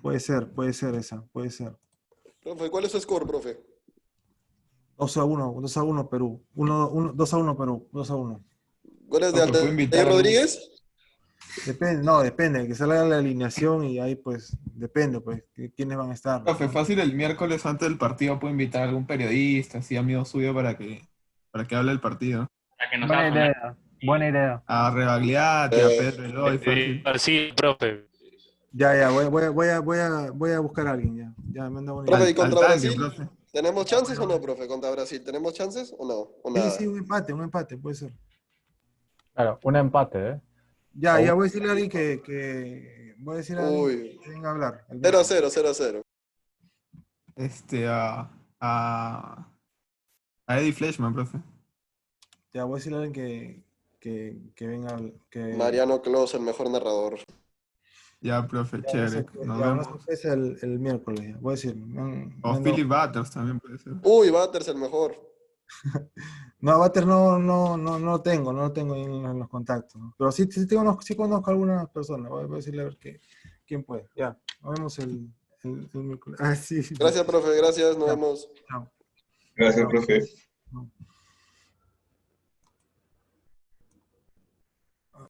puede ser esa, puede ser. Profe, ¿cuál es su score, profe? 2-1 Perú. 2-1 Perú, 2-1. ¿Goles de Profe, ¿puedo invitar Altair a algún- Rodríguez? Depende, que salga la alineación y ahí pues depende, pues, quiénes van a estar. Profe, fácil el miércoles antes del partido puedo invitar a algún periodista, así amigo suyo, para que hable del partido. para que nos Buena haga poner- idea, buena idea. A Rebagliati, a Pedro Eloy, fácil. sí, profe. Ya, voy a buscar a alguien ya. Ya me anda Profe, ¿y Al contra tanque, Brasil? profe. ¿Tenemos chances o no, profe? ¿Contra Brasil tenemos chances o no? ¿O nada? Sí, un empate, puede ser. Claro, un empate, ¿eh? Ya voy a decirle a alguien que voy a decirle a alguien Uy. que venga a hablar. 0-0, 0-0. A Eddie Fleshman, profe. Ya voy a decirle a alguien que venga que Mariano Clos, el mejor narrador. Ya, profe, chévere. Nos ya, una vemos. sorpresa el miércoles. Ya. Voy a decir. O Philip Butters también puede ser. Uy, Butters, el mejor. No, Bater no lo tengo ahí en los contactos, ¿no? Pero sí conozco a algunas personas. Voy a decirle a ver quién puede. Ya, nos vemos el miércoles. Ah, sí. Gracias, profe, gracias, nos Ya. vemos. Chao. Gracias, Chao. profe. Chao.